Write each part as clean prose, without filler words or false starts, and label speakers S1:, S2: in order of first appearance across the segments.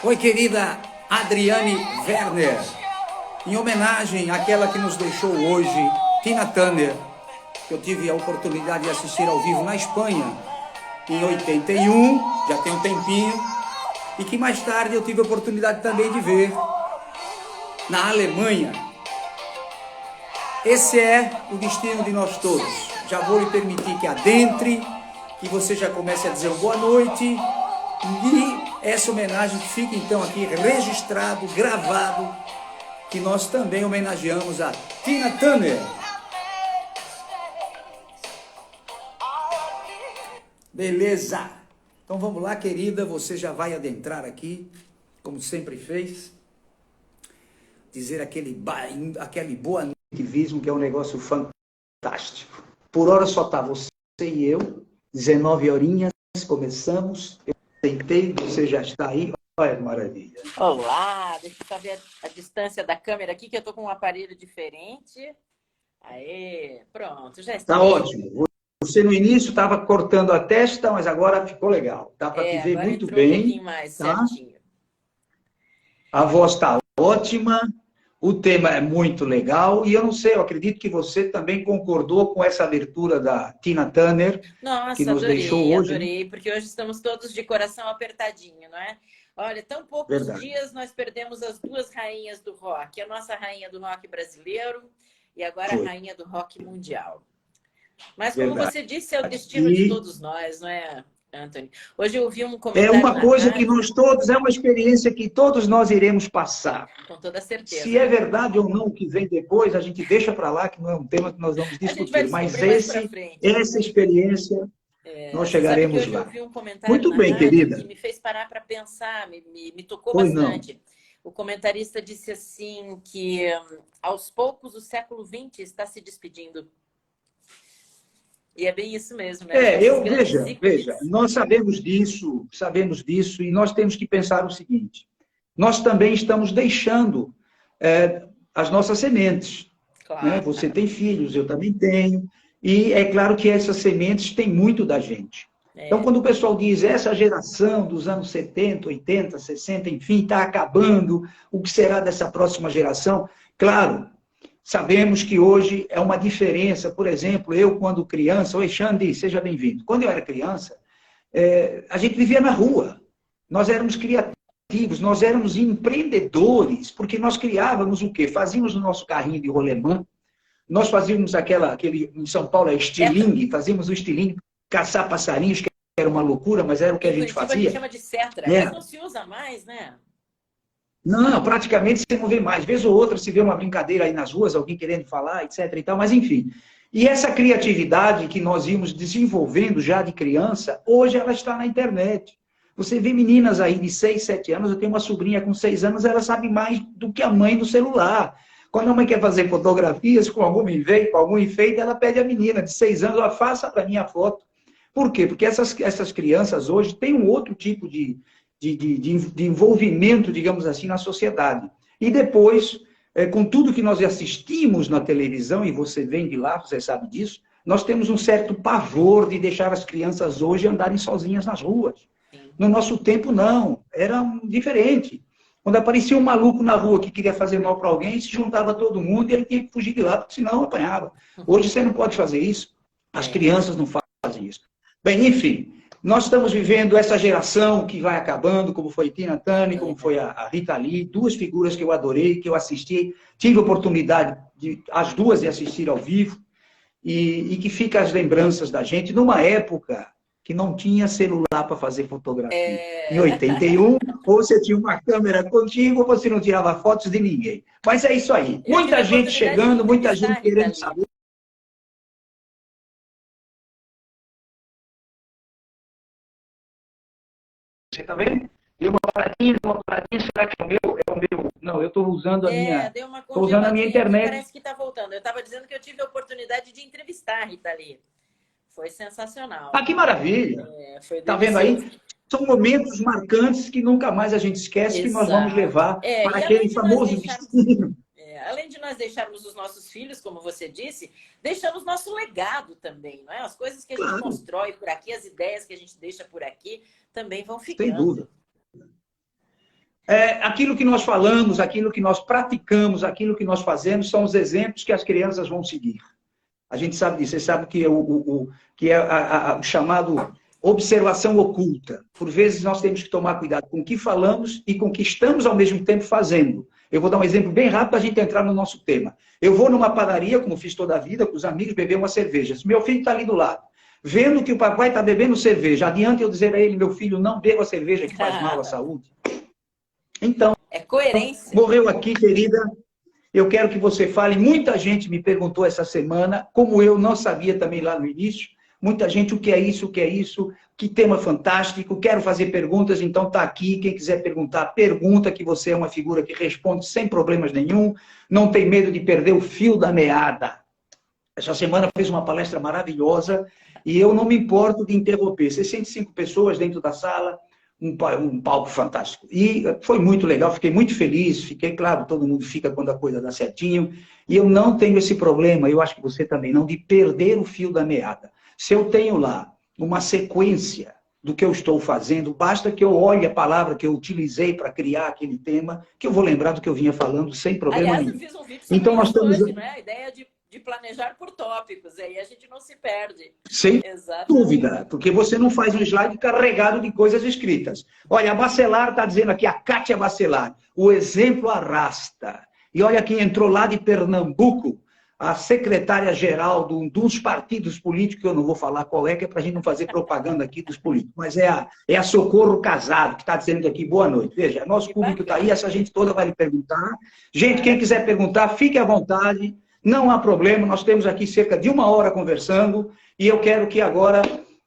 S1: Oi, querida Adriane Werner. Em homenagem àquela que nos deixou hoje, Tina Turner, que eu tive a oportunidade de assistir ao vivo na Espanha em 81, já tem um tempinho, e que mais tarde eu tive a oportunidade também de ver na Alemanha. Esse é o destino de nós todos. Já vou lhe permitir que adentre, que você já comece a dizer boa noite, e essa homenagem fica então aqui registrado, gravado, que nós também homenageamos a Tina Turner. Beleza? Então vamos lá, querida, você já vai adentrar aqui, como sempre fez, dizer aquele boa noite, que é um negócio fantástico. Por hora só tá você e eu, 19 horinhas, começamos, eu tentei, você já está aí, olha que maravilha.
S2: Olá, deixa eu saber a distância da câmera aqui, que eu tô com um aparelho diferente. Aê, pronto, já está.
S1: Tá ótimo. Você no início estava cortando a testa, mas agora ficou legal. Dá para te ver
S2: Agora
S1: muito
S2: entrou um
S1: bem.
S2: pouquinho mais
S1: Tá?
S2: certinho.
S1: A voz está ótima, o tema é muito legal, e eu não sei, eu acredito que você também concordou com essa abertura da Tina Turner, que
S2: Nossa,
S1: nos deixou
S2: adorei,
S1: hoje, né?
S2: adorei, porque hoje estamos todos de coração apertadinho, não é? Olha, tão poucos
S1: Verdade.
S2: dias nós perdemos as duas rainhas do rock, a nossa rainha do rock brasileiro e agora a
S1: Foi.
S2: rainha do rock mundial. Mas como
S1: Verdade.
S2: você disse, é o destino de todos nós, não é, Anthony? Hoje eu ouvi um
S1: É
S2: comentário
S1: uma
S2: na
S1: coisa que
S2: rádio,
S1: nós todos, é uma experiência que todos nós iremos passar.
S2: com toda
S1: Se
S2: certeza.
S1: é verdade ou não o que vem depois, a gente deixa para lá, que não é um tema que nós vamos
S2: A gente vai
S1: discutir. Mas
S2: descobrir mais para frente.
S1: essa experiência, nós
S2: Você sabe que
S1: chegaremos
S2: hoje eu
S1: lá.
S2: ouvi um comentário
S1: Muito
S2: na
S1: bem,
S2: rádio que
S1: querida.
S2: me fez parar para pensar, me tocou
S1: Pois não.
S2: bastante. O comentarista disse assim que aos poucos o século XX está se despedindo. E é bem isso mesmo, né? Acho que esses grandes
S1: Veja,
S2: ícones.
S1: nós sabemos disso, e nós temos que pensar o seguinte: nós também estamos deixando as nossas sementes. Né?
S2: Claro.
S1: Você tem filhos, eu também tenho, e é claro que essas sementes têm muito da gente. Então,
S2: É,
S1: quando o pessoal diz essa geração dos anos 70, 80, 60, enfim, está acabando, o que será dessa próxima geração? Claro, sabemos que hoje é uma diferença. Por exemplo, eu, quando criança, oi, Xande, seja bem-vindo. Quando eu era criança, a gente vivia na rua. Nós éramos criativos, nós éramos empreendedores, porque nós criávamos o quê? Fazíamos o nosso carrinho de rolemã, nós fazíamos aquele, em São Paulo, é estilingue, fazíamos o estilingue, caçar passarinhos, que era uma loucura, mas era o que a
S2: em
S1: gente
S2: Curitiba a gente
S1: fazia.
S2: chama de cetra, mas
S1: É.
S2: não se usa mais, né?
S1: Não, praticamente você não vê mais. Vez ou outra se vê uma brincadeira aí nas ruas, alguém querendo falar, etc. e tal, mas enfim. E essa criatividade que nós íamos desenvolvendo já de criança, hoje ela está na internet. Você vê meninas aí de 6, 7 anos, eu tenho uma sobrinha com 6 anos, ela sabe mais do que a mãe do celular. Quando a mãe quer fazer fotografias com algum enfeite, ela pede a menina de 6 anos, ela faça para mim a foto. Por quê? Porque essas crianças hoje têm um outro tipo de envolvimento, digamos assim, na sociedade. E depois, com tudo que nós assistimos na televisão, e você vem de lá, você sabe disso, nós temos um certo pavor de deixar as crianças hoje andarem sozinhas nas ruas. No nosso tempo, não. Era diferente. Quando aparecia um maluco na rua que queria fazer mal para alguém, se juntava todo mundo e ele tinha que fugir de lá, porque senão apanhava. Hoje você não pode fazer isso. As crianças não fazem isso. Bem, enfim, nós estamos vivendo essa geração que vai acabando, como foi Tina Turner, como foi a Rita Lee, duas figuras que eu adorei, que eu assisti, tive a oportunidade, as duas, de assistir ao vivo, e que fica as lembranças da gente, numa época que não tinha celular para fazer fotografia. Em 81, ou você tinha uma câmera contigo, ou você não tirava fotos de ninguém. Mas é isso aí.
S2: Eu tive
S1: Muita
S2: a
S1: gente
S2: oportunidade de
S1: chegando, muita
S2: entrevistar
S1: gente
S2: a Rita
S1: querendo
S2: Lee.
S1: saber. Você está vendo? Deu uma paradinha, será que é o meu? Não, eu estou usando a minha.
S2: Deu uma
S1: Estou usando a minha
S2: congeladinha aqui,
S1: internet.
S2: parece que está voltando. Eu estava dizendo que eu tive a oportunidade de entrevistar a Rita Lee. Foi sensacional.
S1: Ah, que maravilha!
S2: Foi
S1: Está vendo
S2: delicioso.
S1: aí? São momentos marcantes que nunca mais a gente esquece, que nós vamos
S2: Exato.
S1: levar para
S2: E
S1: aquele famoso destino.
S2: além de nós deixarmos os nossos filhos, como você disse, deixamos nosso legado também, não é? As coisas que a gente constrói por aqui, as ideias que a gente deixa por aqui, também vão
S1: Sem
S2: ficando.
S1: dúvida. Aquilo que nós falamos, aquilo que nós praticamos, aquilo que nós fazemos, são os exemplos que as crianças vão seguir. A gente sabe disso. Você sabe que o chamado observação oculta. Por vezes, nós temos que tomar cuidado com o que falamos e com o que estamos, ao mesmo tempo, fazendo. Eu vou dar um exemplo bem rápido para a gente entrar no nosso tema. Eu vou numa padaria, como fiz toda a vida, com os amigos, beber uma cerveja. Meu filho está ali do lado. Vendo que o papai está bebendo cerveja, adianta eu dizer a ele, meu filho, não beba cerveja que faz mal à saúde? Então,
S2: é coerência.
S1: Morreu aqui, querida. Eu quero que você fale. Muita gente me perguntou essa semana, como eu não sabia também lá no início. Muita gente, o que é isso, que tema fantástico, quero fazer perguntas, então tá aqui. Quem quiser perguntar, pergunta, que você é uma figura que responde sem problemas nenhum, não tem medo de perder o fio da meada. Essa semana fez uma palestra maravilhosa e eu não me importo de interromper. 65 pessoas dentro da sala, um palco fantástico. E foi muito legal, fiquei muito feliz, claro, todo mundo fica quando a coisa dá certinho, e eu não tenho esse problema, eu acho que você também não, de perder o fio da meada. Se eu tenho lá uma sequência do que eu estou fazendo, basta que eu olhe a palavra que eu utilizei para criar aquele tema, que eu vou lembrar do que eu vinha falando sem problema nenhum.
S2: Eu fiz um vídeo sobre
S1: então, nós estamos
S2: hoje, né? A ideia de planejar por tópicos, aí a gente não se perde.
S1: Sem dúvida, porque você não faz um slide carregado de coisas escritas. Olha, a Bacelar está dizendo aqui, a Kátia Bacelar, o exemplo arrasta. E olha quem entrou lá de Pernambuco, a secretária-geral de um dos partidos políticos, que eu não vou falar qual é, que é para a gente não fazer propaganda aqui dos políticos, mas é a Socorro Casado, que está dizendo aqui, boa noite. Veja, nosso público está aí, essa gente toda vai lhe perguntar. Gente, quem quiser perguntar, fique à vontade. Não há problema, nós temos aqui cerca de 1 hora conversando e eu quero que agora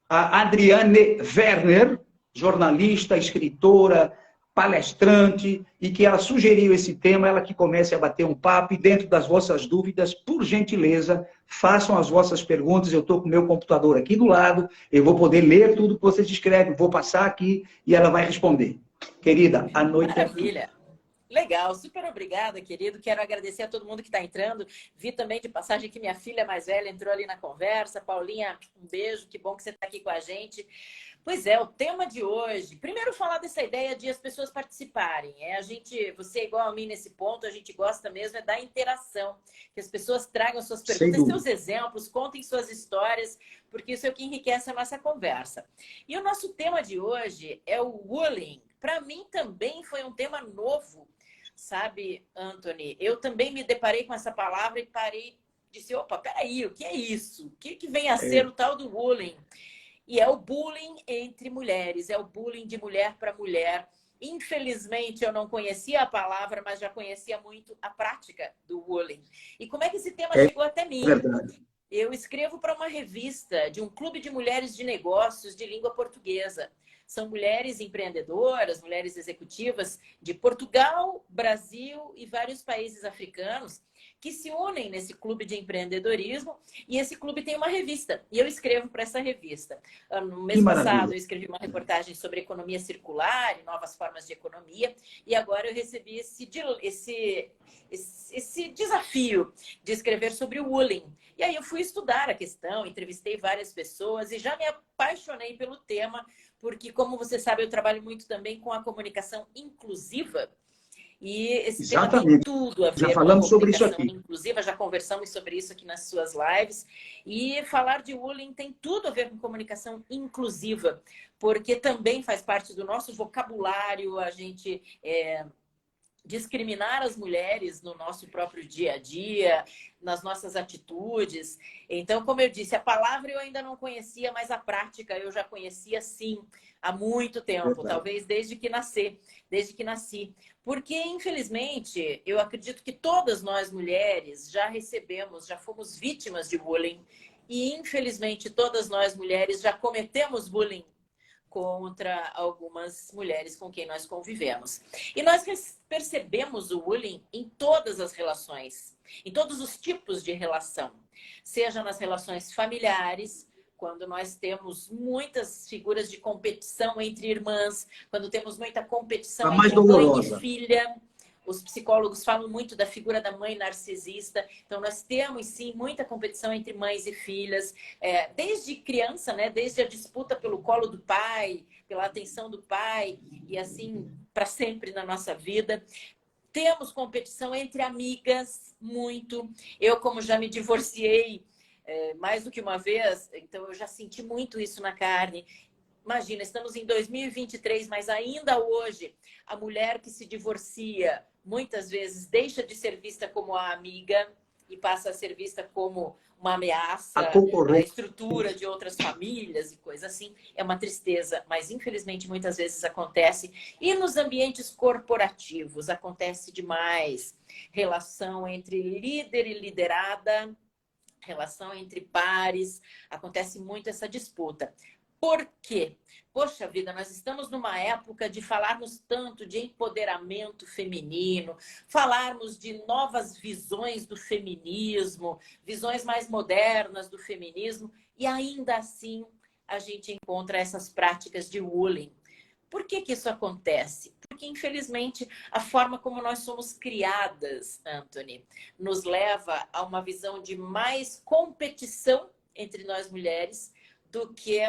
S1: a Adriane Werner, jornalista, escritora, palestrante, e que ela sugeriu esse tema, ela que comece a bater um papo e dentro das vossas dúvidas, por gentileza, façam as vossas perguntas. Eu estou com o meu computador aqui do lado, eu vou poder ler tudo que vocês escrevem, vou passar aqui e ela vai responder. Querida, a noite
S2: Maravilha. Legal, super obrigada, querido. Quero agradecer a todo mundo que está entrando. Vi também de passagem que minha filha mais velha entrou ali na conversa. Paulinha, um beijo, que bom que você está aqui com a gente. Pois é, o tema de hoje. Primeiro, falar dessa ideia de as pessoas participarem. Você é igual a mim nesse ponto, a gente gosta mesmo da interação. Que as pessoas tragam suas perguntas, seus exemplos, contem suas histórias, porque isso é o que enriquece a nossa conversa. E o nosso tema de hoje é o bullying. Para mim também foi um tema novo. Sabe, Anthony, eu também me deparei com essa palavra e parei e disse, opa, peraí, o que é isso? O que vem a ser o tal do bullying? E é o bullying entre mulheres, é o bullying de mulher para mulher. Infelizmente, eu não conhecia a palavra, mas já conhecia muito a prática do bullying. E como é que esse tema chegou até mim?
S1: Verdade.
S2: Eu escrevo para uma revista de um clube de mulheres de negócios de língua portuguesa. São mulheres empreendedoras, mulheres executivas de Portugal, Brasil e vários países africanos que se unem nesse clube de empreendedorismo e esse clube tem uma revista e eu escrevo para essa revista. No mês passado eu escrevi uma reportagem sobre economia circular e novas formas de economia e agora eu recebi esse desafio de escrever sobre o bullying. E aí eu fui estudar a questão, entrevistei várias pessoas e já me apaixonei pelo tema, porque, como você sabe, eu trabalho muito também com a comunicação inclusiva. E esse tema tem tudo a ver
S1: já falamos
S2: com a
S1: sobre isso aqui.
S2: Inclusiva, já conversamos sobre isso aqui nas suas lives. E falar de bullying tem tudo a ver com comunicação inclusiva, porque também faz parte do nosso vocabulário a gente discriminar as mulheres no nosso próprio dia a dia, nas nossas atitudes. Então, como eu disse, a palavra eu ainda não conhecia, mas a prática eu já conhecia sim, há muito tempo, talvez desde que nasci. Porque, infelizmente, eu acredito que todas nós mulheres já fomos vítimas de bullying e, infelizmente, todas nós mulheres já cometemos bullying contra algumas mulheres com quem nós convivemos. E nós percebemos o bullying em todas as relações, em todos os tipos de relação. Seja nas relações familiares, quando nós temos muitas figuras de competição entre irmãs, quando temos muita competição entre mãe e filha. Os psicólogos falam muito da figura da mãe narcisista. Então, nós temos, sim, muita competição entre mães e filhas. Desde criança, né? Desde a disputa pelo colo do pai, pela atenção do pai. E, assim, para sempre na nossa vida. Temos competição entre amigas, muito. Eu, como já me divorciei mais do que uma vez, então eu já senti muito isso na carne. Imagina, estamos em 2023, mas ainda hoje, a mulher que se divorcia, muitas vezes deixa de ser vista como a amiga e passa a ser vista como uma ameaça
S1: A
S2: à
S1: concorrência.
S2: estrutura de outras famílias e coisa assim. É uma tristeza, mas infelizmente muitas vezes acontece. E nos ambientes corporativos acontece demais. Relação entre líder e liderada, relação entre pares, acontece muito essa disputa. Por quê? Poxa vida, nós estamos numa época de falarmos tanto de empoderamento feminino, falarmos de novas visões do feminismo, visões mais modernas do feminismo, e ainda assim a gente encontra essas práticas de bullying. Por que que isso acontece? Porque, infelizmente, a forma como nós somos criadas, Anthony, nos leva a uma visão de mais competição entre nós mulheres do que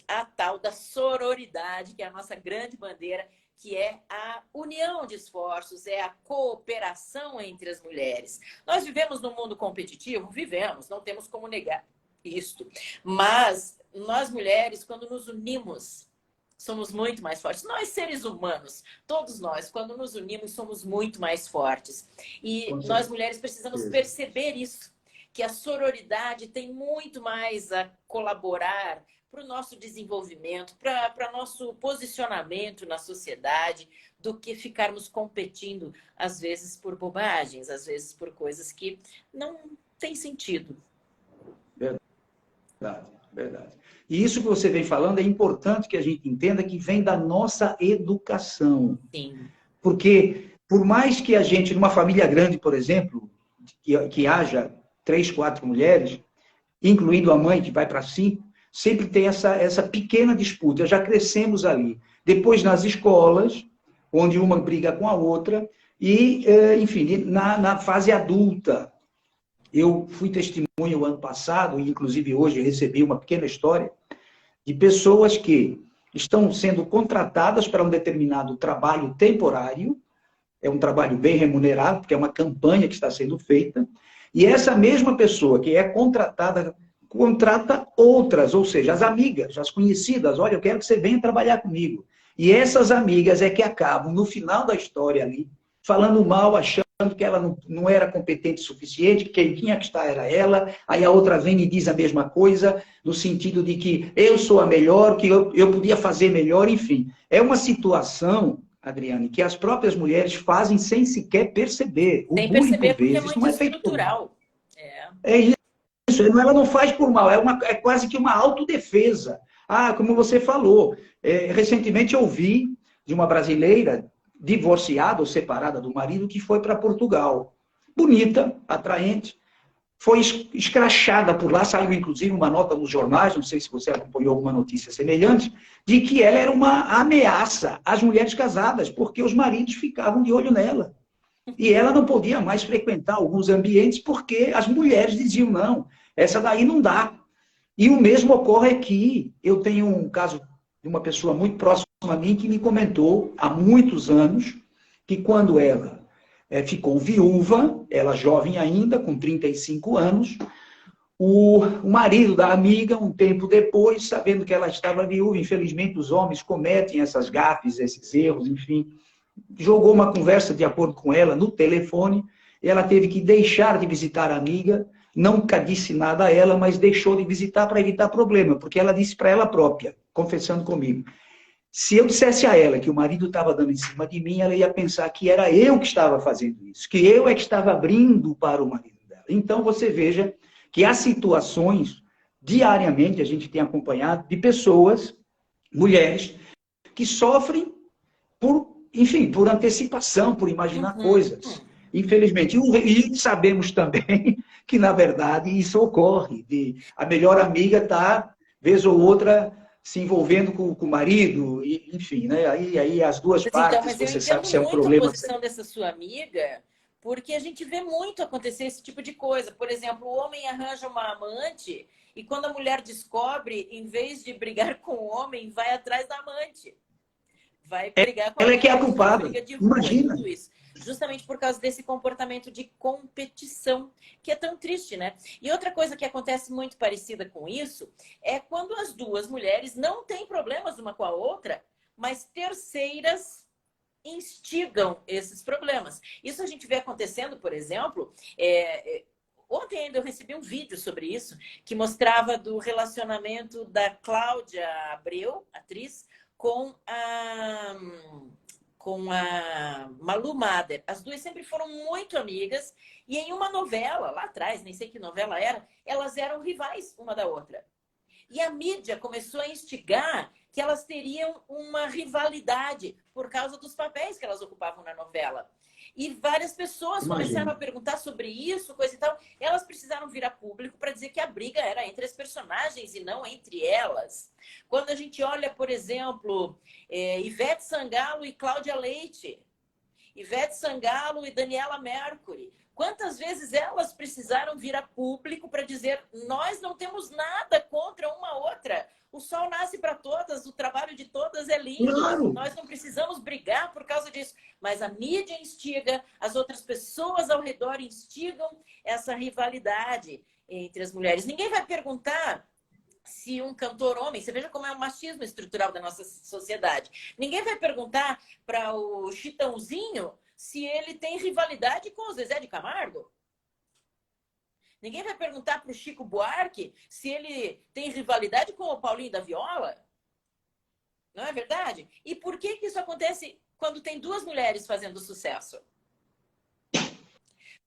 S2: a tal da sororidade, que é a nossa grande bandeira, que é a união de esforços, é a cooperação entre as mulheres. Nós vivemos num mundo competitivo? Vivemos, não temos como negar isto. Mas nós mulheres, quando nos unimos, somos muito mais fortes. Nós, seres humanos, todos nós, quando nos unimos, somos muito mais fortes. E nós, mulheres, precisamos perceber isso, que a sororidade tem muito mais a colaborar para o nosso desenvolvimento, para nosso posicionamento na sociedade, do que ficarmos competindo, às vezes, por bobagens, às vezes por coisas que não têm sentido.
S1: Verdade, verdade. E isso que você vem falando é importante que a gente entenda que vem da nossa educação.
S2: Sim.
S1: Porque, por mais que a gente, numa família grande, por exemplo, que haja 3, 4 mulheres, incluindo a mãe, que vai para 5, sempre tem essa pequena disputa. Já crescemos ali. Depois, nas escolas, onde uma briga com a outra, e, enfim, na fase adulta. Eu fui testemunha o ano passado, e inclusive hoje recebi uma pequena história, de pessoas que estão sendo contratadas para um determinado trabalho temporário, é um trabalho bem remunerado, porque é uma campanha que está sendo feita, e essa mesma pessoa que é contratada, contrata outras, ou seja, as amigas, as conhecidas, olha, eu quero que você venha trabalhar comigo. E essas amigas é que acabam, no final da história ali, falando mal, achando que ela não era competente o suficiente, que quem tinha que estar era ela, aí a outra vem e diz a mesma coisa, no sentido de que eu sou a melhor, que eu podia fazer melhor, enfim. É uma situação, Adriane, que as próprias mulheres fazem sem sequer perceber. O bullying, por vezes, não é feito por mal. É isso, ela não faz por mal, é quase que uma autodefesa. Ah, como você falou, recentemente eu ouvi de uma brasileira divorciada ou separada do marido que foi para Portugal. Bonita, atraente, foi escrachada por lá, saiu inclusive uma nota nos jornais, não sei se você acompanhou alguma notícia semelhante, de que ela era uma ameaça às mulheres casadas, porque os maridos ficavam de olho nela. E ela não podia mais frequentar alguns ambientes porque as mulheres diziam, não, essa daí não dá. E o mesmo ocorre aqui. Eu tenho um caso de uma pessoa muito próxima a mim que me comentou há muitos anos que quando ela ficou viúva, ela jovem ainda, com 35 anos, o marido da amiga, um tempo depois, sabendo que ela estava viúva, infelizmente os homens cometem essas gafes, esses erros, enfim, jogou uma conversa de acordo com ela no telefone, e ela teve que deixar de visitar a amiga, nunca disse nada a ela, mas deixou de visitar para evitar problema, porque ela disse para ela própria, confessando comigo, se eu dissesse a ela que o marido estava dando em cima de mim, ela ia pensar que era eu que estava fazendo isso, que eu é que estava abrindo para o marido dela. Então, você veja que há situações, diariamente, a gente tem acompanhado, de pessoas, mulheres, que sofrem enfim, por antecipação, por imaginar coisas. Infelizmente. E sabemos também que, na verdade, isso ocorre. A melhor amiga está, vez ou outra, se envolvendo com o marido, enfim, né? Aí as duas partes,
S2: mas
S1: você sabe se é um problema.
S2: Eu entendo muito a posição dessa sua amiga, porque a gente vê muito acontecer esse tipo de coisa. Por exemplo, o homem arranja uma amante e quando a mulher descobre, em vez de brigar com o homem, vai atrás da amante. vai brigar com
S1: ela é que é a
S2: amiga,
S1: culpada.
S2: briga de rua,
S1: Imagina.
S2: tudo isso. Justamente por causa desse comportamento de competição, que é tão triste, né? E outra coisa que acontece muito parecida com isso é quando as duas mulheres não têm problemas uma com a outra, mas terceiras instigam esses problemas. Isso a gente vê acontecendo, por exemplo, ontem ainda eu recebi um vídeo sobre isso, que mostrava do relacionamento da Cláudia Abreu, atriz, com a Malu Mader. As duas sempre foram muito amigas e em uma novela, lá atrás, nem sei que novela era, elas eram rivais uma da outra. E a mídia começou a instigar que elas teriam uma rivalidade por causa dos papéis que elas ocupavam na novela. E várias pessoas começaram a perguntar sobre isso, coisa e tal. Elas precisaram vir a público para dizer que a briga era entre as personagens e não entre elas. Quando a gente olha, por exemplo, Ivete Sangalo e Cláudia Leite, Ivete Sangalo e Daniela Mercury, quantas vezes elas precisaram vir a público para dizer: nós não temos nada contra uma outra. O sol nasce para todas, o trabalho de todas é lindo.
S1: Claro.
S2: Nós não precisamos brigar por causa disso. Mas a mídia instiga, as outras pessoas ao redor instigam essa rivalidade entre as mulheres. Ninguém vai perguntar se um cantor homem, você veja como é o machismo estrutural da nossa sociedade. Ninguém vai perguntar para o Chitãozinho se ele tem rivalidade com o Zezé de Camargo. Ninguém vai perguntar para o Chico Buarque se ele tem rivalidade com o Paulinho da Viola. Não é verdade? E por que isso acontece quando tem duas mulheres fazendo sucesso?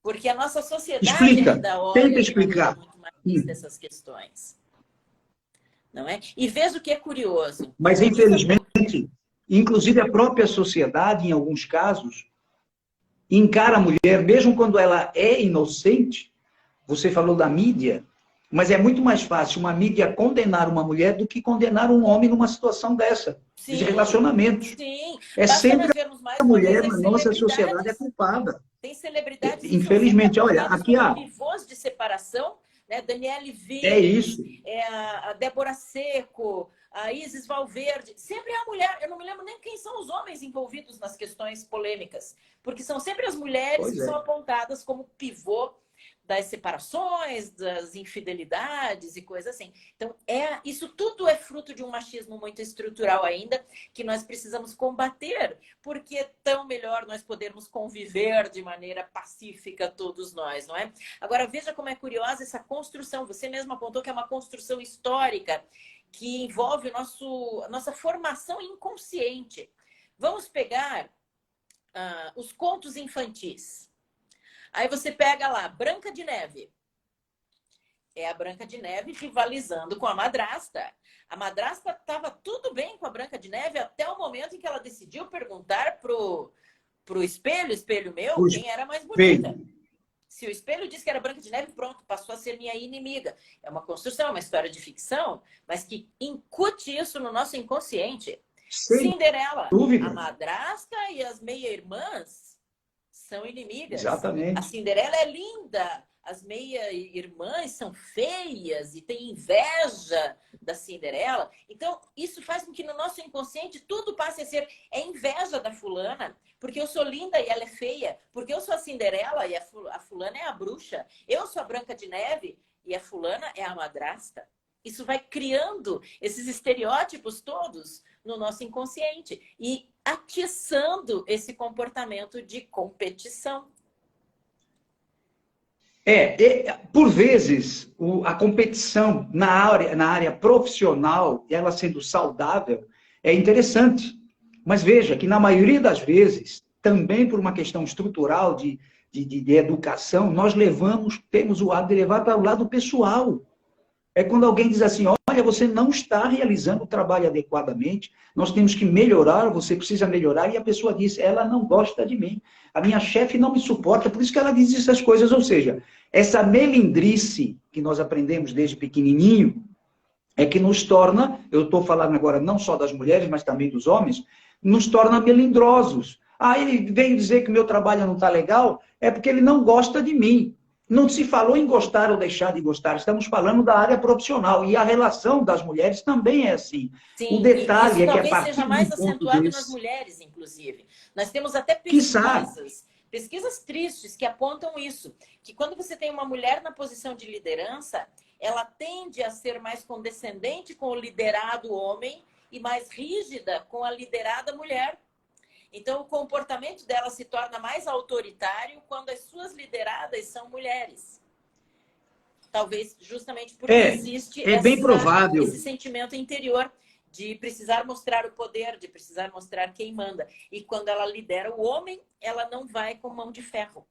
S2: Porque a nossa sociedade ainda olha
S1: tenta explicar
S2: muito mais dessas questões. Não é? E veja o que é curioso.
S1: Mas, infelizmente, inclusive a própria sociedade, em alguns casos, encara a mulher, mesmo quando ela é inocente. Você falou da mídia, mas é muito mais fácil uma mídia condenar uma mulher do que condenar um homem numa situação dessa, de relacionamentos.
S2: Sim.
S1: É
S2: Basta
S1: sempre
S2: mais
S1: a mulher
S2: na
S1: na nossa sociedade é culpada.
S2: Tem celebridades que
S1: infelizmente,
S2: são
S1: olha, aqui há
S2: pivôs de separação, né? Daniele Vinicius,
S1: é isso.
S2: A Débora Seco, a Isis Valverde. Sempre é a mulher. Eu não me lembro nem quem são os homens envolvidos nas questões polêmicas, porque são sempre as mulheres que são apontadas como pivô das separações, das infidelidades e coisas assim. Então, isso tudo é fruto de um machismo muito estrutural ainda, que nós precisamos combater, porque é tão melhor nós podermos conviver de maneira pacífica todos nós, não é? Agora, veja como é curiosa essa construção. Você mesmo apontou que é uma construção histórica que envolve a nossa formação inconsciente. Vamos pegar os contos infantis. Aí você pega lá, Branca de Neve. É a Branca de Neve rivalizando com a madrasta. A madrasta estava tudo bem com a Branca de Neve até o momento em que ela decidiu perguntar pro espelho, espelho meu, quem era mais bonita. Se o espelho disse que era Branca de Neve, pronto, passou a ser minha inimiga. É uma construção, uma história de ficção, mas que incute isso no nosso inconsciente.
S1: Sem
S2: Cinderela,
S1: dúvida.
S2: A madrasta e as meia-irmãs são inimigas.
S1: Exatamente.
S2: A Cinderela é linda, as meia-irmãs são feias e tem inveja da Cinderela. Então, isso faz com que no nosso inconsciente tudo passe a ser inveja da fulana, porque eu sou linda e ela é feia, porque eu sou a Cinderela e a fulana é a bruxa, eu sou a Branca de Neve e a fulana é a madrasta. Isso vai criando esses estereótipos todos no nosso inconsciente e atiçando esse comportamento de competição.
S1: Por vezes, a competição na área profissional, ela sendo saudável, é interessante. Mas veja que, na maioria das vezes, também por uma questão estrutural de educação, nós temos o hábito de levar para o lado pessoal. É quando alguém diz assim, olha, você não está realizando o trabalho adequadamente, nós temos que melhorar, você precisa melhorar, e a pessoa diz, ela não gosta de mim, a minha chefe não me suporta, por isso que ela diz essas coisas. Ou seja, essa melindrice que nós aprendemos desde pequenininho, é que nos torna, eu estou falando agora não só das mulheres, mas também dos homens, nos torna melindrosos. Ele veio dizer que o meu trabalho não está legal, é porque ele não gosta de mim. não se falou em gostar ou deixar de gostar, estamos falando da área profissional. E a relação das mulheres também é assim. O
S2: Sim, e
S1: detalhe
S2: isso
S1: é que a
S2: talvez seja
S1: partir de
S2: mais
S1: um ponto
S2: acentuado nas
S1: desse,
S2: mulheres, inclusive. Nós temos até
S1: quiçá,
S2: pesquisas tristes que apontam isso, que quando você tem uma mulher na posição de liderança, ela tende a ser mais condescendente com o liderado homem e mais rígida com a liderada mulher. Então, o comportamento dela se torna mais autoritário quando as suas lideradas são mulheres. Talvez justamente porque existe
S1: é bem provável.
S2: esse sentimento interior de precisar mostrar o poder, de precisar mostrar quem manda. E quando ela lidera o homem, ela não vai com mão de ferro.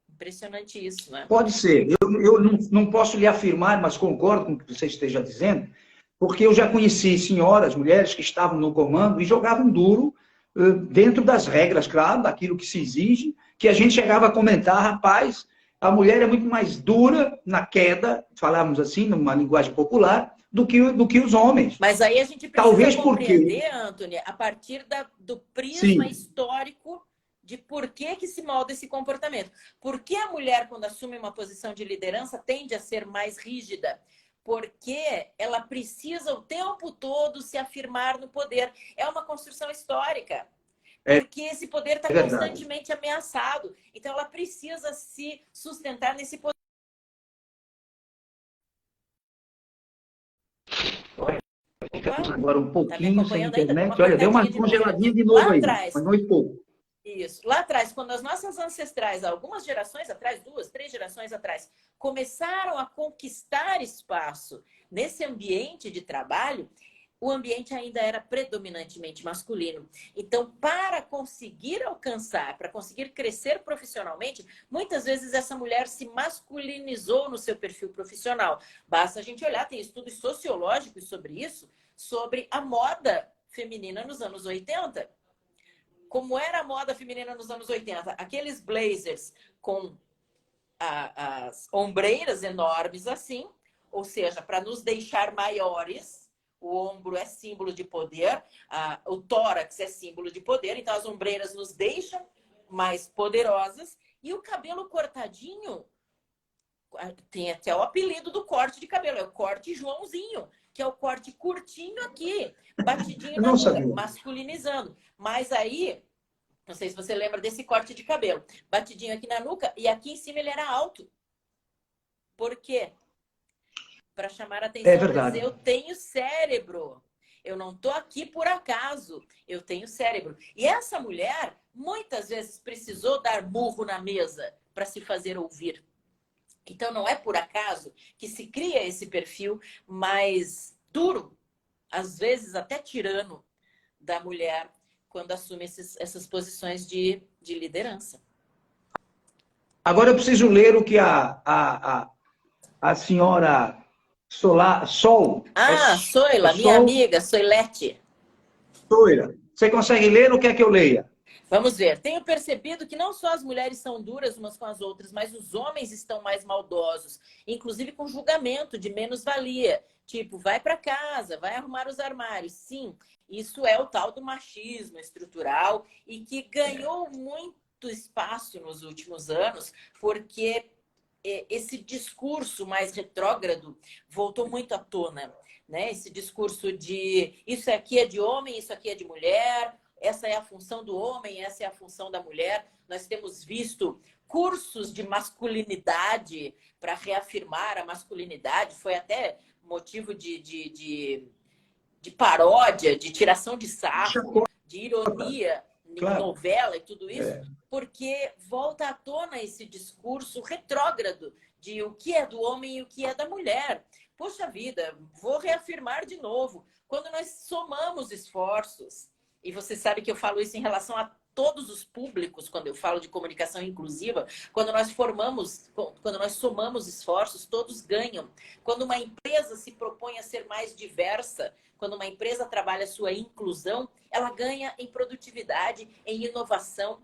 S2: Impressionante isso, né?
S1: Pode ser. Eu não posso lhe afirmar, mas concordo com o que você esteja dizendo, porque eu já conheci senhoras, mulheres que estavam no comando e jogavam duro dentro das regras, claro, daquilo que se exige, que a gente chegava a comentar, rapaz, a mulher é muito mais dura na queda, falamos assim, numa linguagem popular, do que os homens.
S2: Mas aí a gente precisa
S1: Talvez
S2: compreender,
S1: porque...
S2: Antônia, a partir do prisma
S1: Sim,
S2: histórico de por que se molda esse comportamento. Por que a mulher, quando assume uma posição de liderança, tende a ser mais rígida? Porque ela precisa o tempo todo se afirmar no poder. É uma construção histórica. Porque esse poder está constantemente ameaçado. Então, ela precisa se sustentar nesse poder.
S1: ficamos agora um
S2: Tá me
S1: pouquinho sem
S2: acompanhando ainda?
S1: internet. Olha, deu uma congeladinha de novo
S2: Lá
S1: aí,
S2: atrás,
S1: mas não pouco.
S2: isso. Lá atrás, quando as nossas ancestrais, algumas gerações atrás, 2, 3 gerações atrás, começaram a conquistar espaço nesse ambiente de trabalho, o ambiente ainda era predominantemente masculino. Então, para conseguir alcançar, para conseguir crescer profissionalmente, muitas vezes essa mulher se masculinizou no seu perfil profissional. Basta a gente olhar, tem estudos sociológicos sobre isso, sobre a moda feminina nos anos 80. Como era a moda feminina nos anos 80? Aqueles blazers com as ombreiras enormes assim, ou seja, para nos deixar maiores. O ombro é símbolo de poder, o tórax é símbolo de poder, então as ombreiras nos deixam mais poderosas. E o cabelo cortadinho, tem até o apelido do corte de cabelo, é o corte Joãozinho, que é o corte curtinho aqui, batidinho na nuca, masculinizando. Mas aí, não sei se você lembra desse corte de cabelo, batidinho aqui na nuca e aqui em cima ele era alto. Por quê? Para chamar a atenção, para dizer, eu tenho cérebro. Eu não estou aqui por acaso. Eu tenho cérebro. E essa mulher, muitas vezes, precisou dar burro na mesa para se fazer ouvir. Então, não é por acaso que se cria esse perfil mais duro, às vezes até tirano, da mulher quando assume essas posições de liderança.
S1: Agora eu preciso ler o que a senhora Sol.
S2: Soila, minha amiga, Soilete.
S1: Soila. Você consegue ler ou quer que eu leia?
S2: Vamos ver. Tenho percebido que não só as mulheres são duras umas com as outras, mas os homens estão mais maldosos, inclusive com julgamento de menos-valia. Tipo, vai para casa, vai arrumar os armários. Sim, isso é o tal do machismo estrutural e que ganhou muito espaço nos últimos anos, porque esse discurso mais retrógrado voltou muito à tona, né? Esse discurso de isso aqui é de homem, isso aqui é de mulher, essa é a função do homem, essa é a função da mulher. Nós temos visto cursos de masculinidade para reafirmar a masculinidade, foi até motivo de paródia, de tiração de sarro, de ironia em novela e tudo isso, porque volta à tona esse discurso retrógrado de o que é do homem e o que é da mulher. Poxa vida, vou reafirmar de novo. Quando nós somamos esforços, e você sabe que eu falo isso em relação a todos os públicos, quando eu falo de comunicação inclusiva, quando nós somamos esforços, todos ganham. Quando uma empresa se propõe a ser mais diversa, quando uma empresa trabalha a sua inclusão, ela ganha em produtividade, em inovação,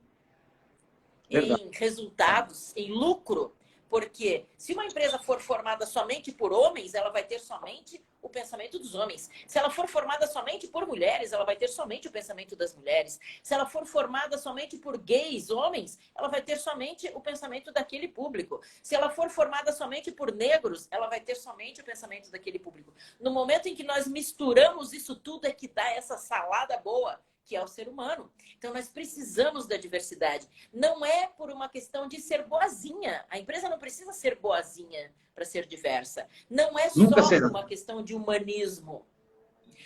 S2: em resultados, em lucro. Porque se uma empresa for formada somente por homens, ela vai ter somente o pensamento dos homens. Se ela for formada somente por mulheres, ela vai ter somente o pensamento das mulheres. Se ela for formada somente por gays, homens, ela vai ter somente o pensamento daquele público. Se ela for formada somente por negros, ela vai ter somente o pensamento daquele público. No momento em que nós misturamos isso tudo é que dá essa salada boa, que é o ser humano. Então, nós precisamos da diversidade. Não é por uma questão de ser boazinha. A empresa não precisa ser boazinha para ser diversa. Não é só uma questão de humanismo.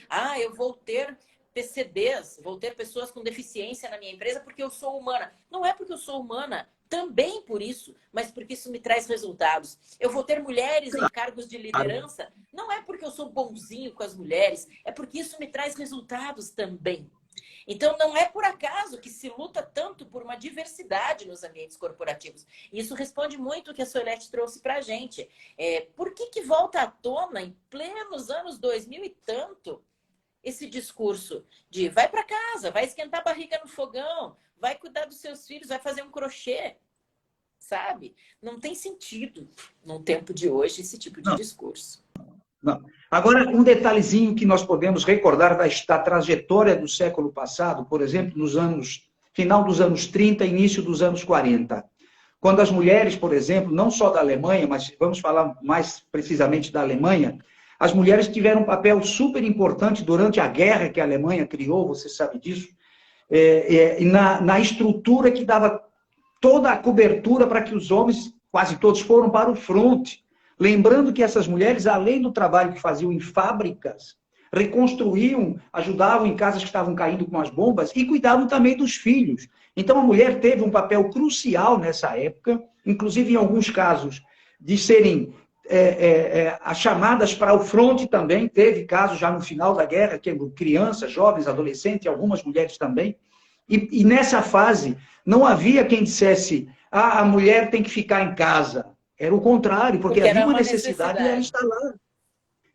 S2: Ah, eu vou ter PCDs, vou ter pessoas com deficiência na minha empresa porque eu sou humana. Não é porque eu sou humana, também por isso, mas porque isso me traz resultados. Eu vou ter mulheres em cargos de liderança, não é porque eu sou bonzinho com as mulheres, é porque isso me traz resultados também. Então, não é por acaso que se luta tanto por uma diversidade nos ambientes corporativos. E isso responde muito o que a Soilete trouxe para a gente. Por que volta à tona, em plenos anos 2000 e tanto, esse discurso de vai para casa, vai esquentar a barriga no fogão, vai cuidar dos seus filhos, vai fazer um crochê, sabe? Não tem sentido, no tempo de hoje, esse tipo de discurso.
S1: Não. Agora, um detalhezinho que nós podemos recordar da trajetória do século passado, por exemplo, final dos anos 30, início dos anos 40. Quando as mulheres, por exemplo, não só da Alemanha, mas vamos falar mais precisamente da Alemanha, as mulheres tiveram um papel super importante durante a guerra que a Alemanha criou, você sabe disso, na estrutura que dava toda a cobertura para que os homens, quase todos, foram para o fronte. Lembrando que essas mulheres, além do trabalho que faziam em fábricas, reconstruíam, ajudavam em casas que estavam caindo com as bombas e cuidavam também dos filhos. Então, a mulher teve um papel crucial nessa época, inclusive em alguns casos, de serem chamadas para o fronte também. Teve casos já no final da guerra, que crianças, jovens, adolescentes, algumas mulheres também. E nessa fase, não havia quem dissesse, a mulher tem que ficar em casa. Era o contrário, porque havia uma necessidade e ela está lá.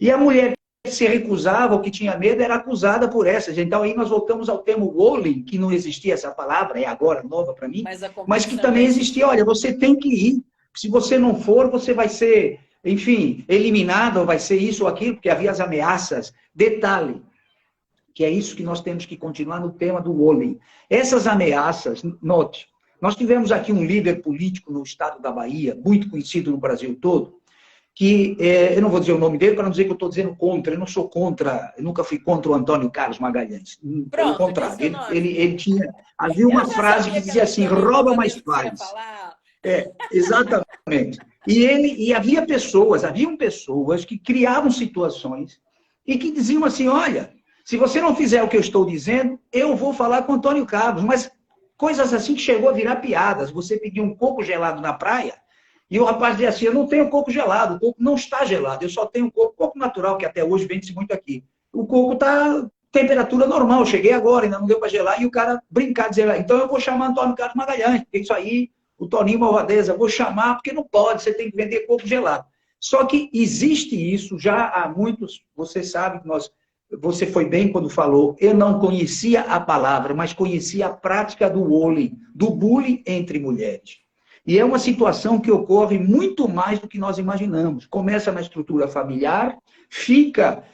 S1: E a mulher que se recusava ou que tinha medo era acusada por essas. Então, aí nós voltamos ao termo bullying, que não existia essa palavra, é agora nova para mim, mas que também existia. Olha, você tem que ir. Se você não for, você vai ser, enfim, eliminado, ou vai ser isso ou aquilo, porque havia as ameaças. Detalhe, que é isso que nós temos que continuar no tema do bullying. Essas ameaças, note, nós tivemos aqui um líder político no estado da Bahia, muito conhecido no Brasil todo, que, eu não vou dizer o nome dele para não dizer que eu estou dizendo contra, eu não sou contra, eu nunca fui contra o Antônio Carlos Magalhães. Pelo contrário, ele tinha... Havia uma frase que dizia assim, rouba, mas faz. Exatamente. E haviam pessoas que criavam situações e que diziam assim, olha, se você não fizer o que eu estou dizendo, eu vou falar com o Antônio Carlos, mas... Coisas assim que chegou a virar piadas. Você pediu um coco gelado na praia e o rapaz dizia assim, eu não tenho coco gelado, o coco não está gelado, eu só tenho coco natural, que até hoje vende-se muito aqui. O coco está temperatura normal, cheguei agora, ainda não deu para gelar, e o cara brincar, dizer, então eu vou chamar Antônio Carlos Magalhães, porque isso aí, o Toninho Malvadeza, vou chamar, porque não pode, você tem que vender coco gelado. Só que existe isso já há muitos, você sabe que você foi bem quando falou, eu não conhecia a palavra, mas conhecia a prática do bullying entre mulheres. E é uma situação que ocorre muito mais do que nós imaginamos. Começa na estrutura familiar, fica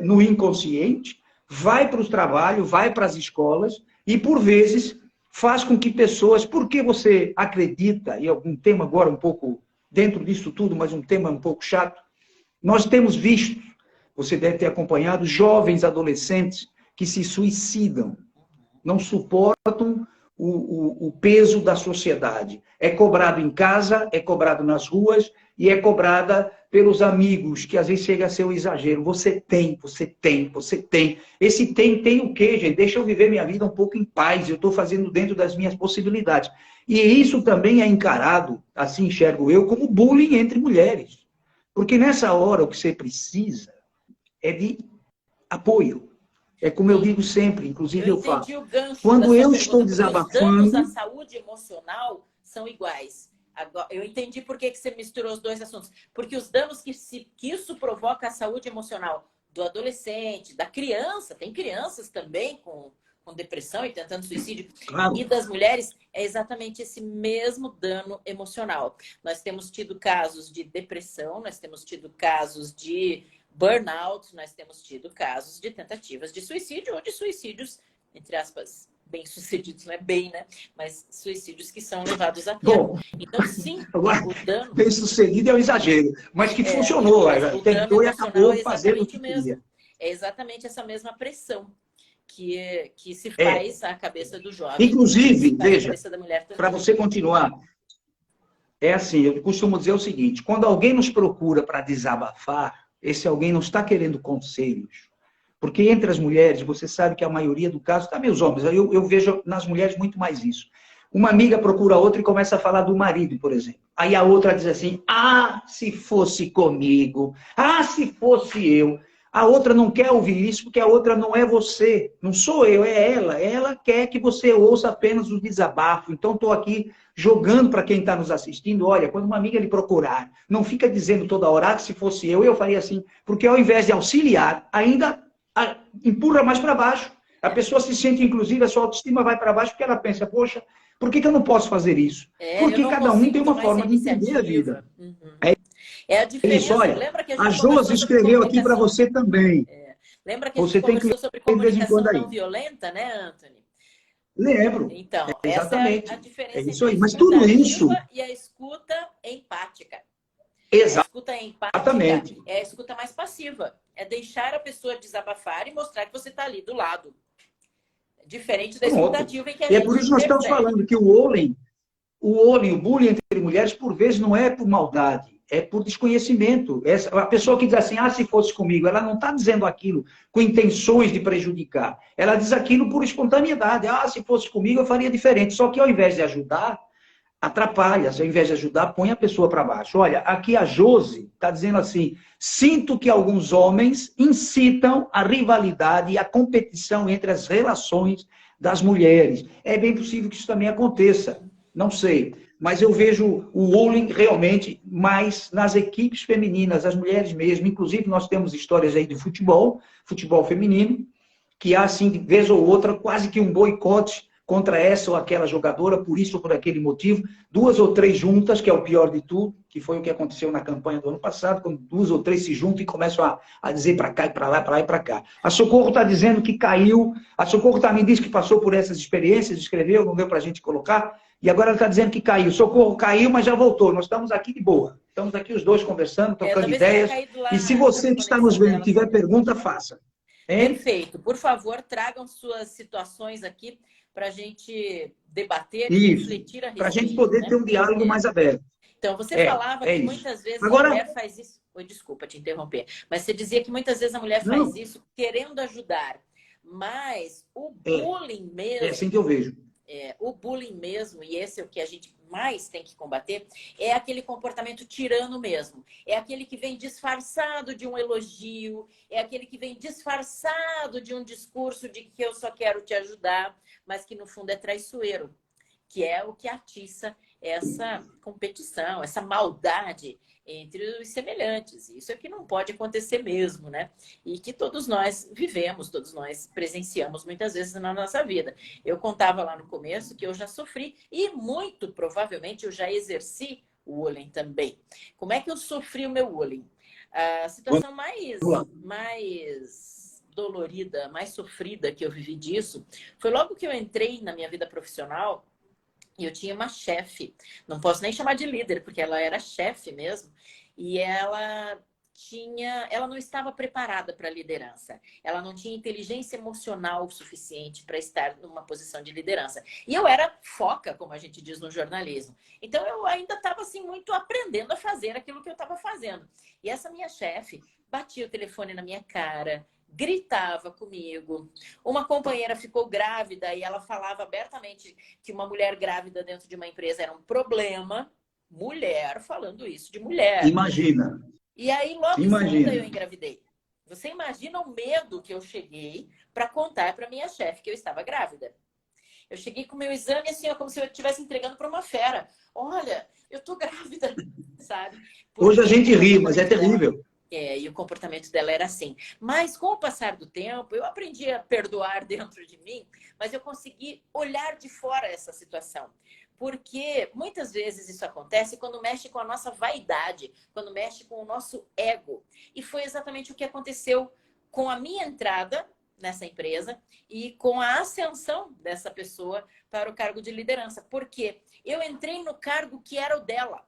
S1: no inconsciente, vai para o trabalho, vai para as escolas e, por vezes, faz com que pessoas... Por que você acredita, e algum tema agora um pouco dentro disso tudo, mas um tema um pouco chato, nós temos visto, você deve ter acompanhado, jovens adolescentes que se suicidam, não suportam o peso da sociedade. É cobrado em casa, é cobrado nas ruas e é cobrada pelos amigos, que às vezes chega a ser um exagero. Você tem. Esse tem o quê, gente? Deixa eu viver minha vida um pouco em paz, eu estou fazendo dentro das minhas possibilidades. E isso também é encarado, assim enxergo eu, como bullying entre mulheres. Porque nessa hora o que você precisa é de apoio. É como eu digo sempre, inclusive eu falo. Quando eu estou desabafando... Os danos
S2: à saúde emocional são iguais. Agora, eu entendi por que você misturou os dois assuntos. Porque os danos que isso provoca à saúde emocional do adolescente, da criança, tem crianças também com com depressão e tentando suicídio,
S1: Claro.
S2: e das mulheres, é exatamente esse mesmo dano emocional. Nós temos tido casos de depressão, nós temos tido casos de burnout, nós temos tido casos de tentativas de suicídio ou de suicídios, entre aspas, bem-sucedidos, não é bem, né? Mas suicídios que são levados a termo.
S1: Bom,
S2: Então, sim,
S1: agora,
S2: o dano...
S1: bem-sucedido é um exagero, mas que funcionou.
S2: Mas o dano
S1: Tentou e
S2: emocional
S1: acabou
S2: é
S1: fazendo o
S2: exatamente
S1: que
S2: o mesmo.
S1: queria.
S2: É exatamente essa mesma pressão que se faz à cabeça do jovem,
S1: Inclusive,
S2: se faz à
S1: veja,
S2: cabeça da mulher
S1: para
S2: também.
S1: você continuar, é assim, eu costumo dizer o seguinte, quando alguém nos procura para desabafar, esse alguém não está querendo conselhos. Porque entre as mulheres, você sabe que a maioria do caso, também os homens, eu vejo nas mulheres muito mais isso. Uma amiga procura outra e começa a falar do marido, por exemplo. Aí a outra diz assim, ah, se fosse comigo, ah, se fosse eu. A outra não quer ouvir isso porque a outra não é você, não sou eu, é ela. Ela quer que você ouça apenas o desabafo. Então, estou aqui jogando para quem está nos assistindo, olha, quando uma amiga lhe procurar, não fica dizendo toda hora, ah, se fosse eu faria assim. Porque ao invés de auxiliar, ainda empurra mais para baixo. A pessoa se sente, inclusive, a sua autoestima vai para baixo porque ela pensa, poxa, por que eu não posso fazer isso? Porque cada um tem uma forma de entender a vida.
S2: Uhum.
S1: É
S2: É a
S1: isso,
S2: diferença.
S1: olha,
S2: Lembra que a
S1: a
S2: gente
S1: Josi
S2: conversou sobre
S1: escreveu aqui para
S2: comunicação?
S1: você também.
S2: Lembra que a gente
S1: Você tem que
S2: conversou sobre
S1: ler de vez em quando
S2: comunicação
S1: aí.
S2: não violenta, né, Anthony?
S1: Lembro.
S2: Então, essa é a
S1: Exatamente. É
S2: diferença
S1: isso
S2: entre a
S1: aí. Mas
S2: escuta
S1: tudo isso,
S2: ativa e a escuta empática. A escuta empática
S1: exatamente.
S2: é a escuta mais passiva. É deixar a pessoa desabafar e mostrar que você está ali do lado. Diferente da escuta
S1: Pronto.
S2: ativa em que a
S1: E é
S2: gente
S1: por isso que nós estamos
S2: interfere.
S1: falando que o bullying entre mulheres, por vezes, não é por maldade, é por desconhecimento. A pessoa que diz assim, ah, se fosse comigo, ela não está dizendo aquilo com intenções de prejudicar. Ela diz aquilo por espontaneidade. Ah, se fosse comigo, eu faria diferente. Só que ao invés de ajudar, atrapalha. Ao invés de ajudar, põe a pessoa para baixo. Olha, aqui a Josi está dizendo assim, sinto que alguns homens incitam a rivalidade e a competição entre as relações das mulheres. É bem possível que isso também aconteça. Não sei. Mas eu vejo o bullying realmente mais nas equipes femininas, as mulheres mesmo. Inclusive, nós temos histórias aí de futebol feminino, que há, assim, de vez ou outra, quase que um boicote contra essa ou aquela jogadora, por isso ou por aquele motivo, 2 ou 3 juntas, que é o pior de tudo, que foi o que aconteceu na campanha do ano passado, quando 2 ou 3 se juntam e começam a dizer para cá e para lá, para lá e para cá. A Socorro está dizendo que caiu, a Socorro também disse que passou por essas experiências, escreveu, não deu para a gente colocar, e agora ela está dizendo que caiu. Socorro caiu, mas já voltou. Nós estamos aqui de boa. Estamos aqui os dois conversando, trocando ideias. E se você que está nos vendo tiver pergunta, faça.
S2: Hein? Perfeito. Por favor, tragam suas situações aqui para a gente debater e refletir a respeito.
S1: Para a gente poder ter um diálogo mais aberto.
S2: Então, você falava que muitas vezes a mulher faz isso... Oi, desculpa te interromper. Mas você dizia que muitas vezes a mulher faz isso querendo ajudar. Mas o bullying mesmo...
S1: É assim que eu vejo.
S2: O bullying mesmo, e esse é o que a gente mais tem que combater, é aquele comportamento tirano mesmo. É aquele que vem disfarçado de um elogio, é aquele que vem disfarçado de um discurso de que eu só quero te ajudar, mas que no fundo é traiçoeiro, que é o que atiça essa competição, essa maldade entre os semelhantes. Isso é que não pode acontecer mesmo, né? E que todos nós vivemos, todos nós presenciamos muitas vezes na nossa vida. Eu contava lá no começo que eu já sofri e muito provavelmente eu já exerci o bullying também. Como é que eu sofri o meu bullying? A situação mais dolorida, mais sofrida que eu vivi disso foi logo que eu entrei na minha vida profissional. E eu tinha uma chefe, não posso nem chamar de líder, porque ela era chefe mesmo, e ela não estava preparada para a liderança. Ela não tinha inteligência emocional suficiente para estar numa posição de liderança. E eu era foca, como a gente diz no jornalismo. Então eu ainda estava assim muito aprendendo a fazer aquilo que eu estava fazendo. E essa minha chefe batia o telefone na minha cara, gritava comigo. Uma companheira ficou grávida e ela falava abertamente que uma mulher grávida dentro de uma empresa era um problema. Mulher falando isso de mulher.
S1: Imagina.
S2: E aí, logo em seguida, eu engravidei. Você imagina o medo que eu cheguei para contar para minha chefe que eu estava grávida. Eu cheguei com o meu exame assim, como se eu estivesse entregando para uma fera. Olha, eu tô grávida, sabe?
S1: Hoje a gente ri, mas é terrível.
S2: E o comportamento dela era assim. Mas com o passar do tempo, eu aprendi a perdoar dentro de mim, mas eu consegui olhar de fora essa situação. Porque muitas vezes isso acontece quando mexe com a nossa vaidade, quando mexe com o nosso ego. E foi exatamente o que aconteceu com a minha entrada nessa empresa e com a ascensão dessa pessoa para o cargo de liderança. Porque eu entrei no cargo que era o dela.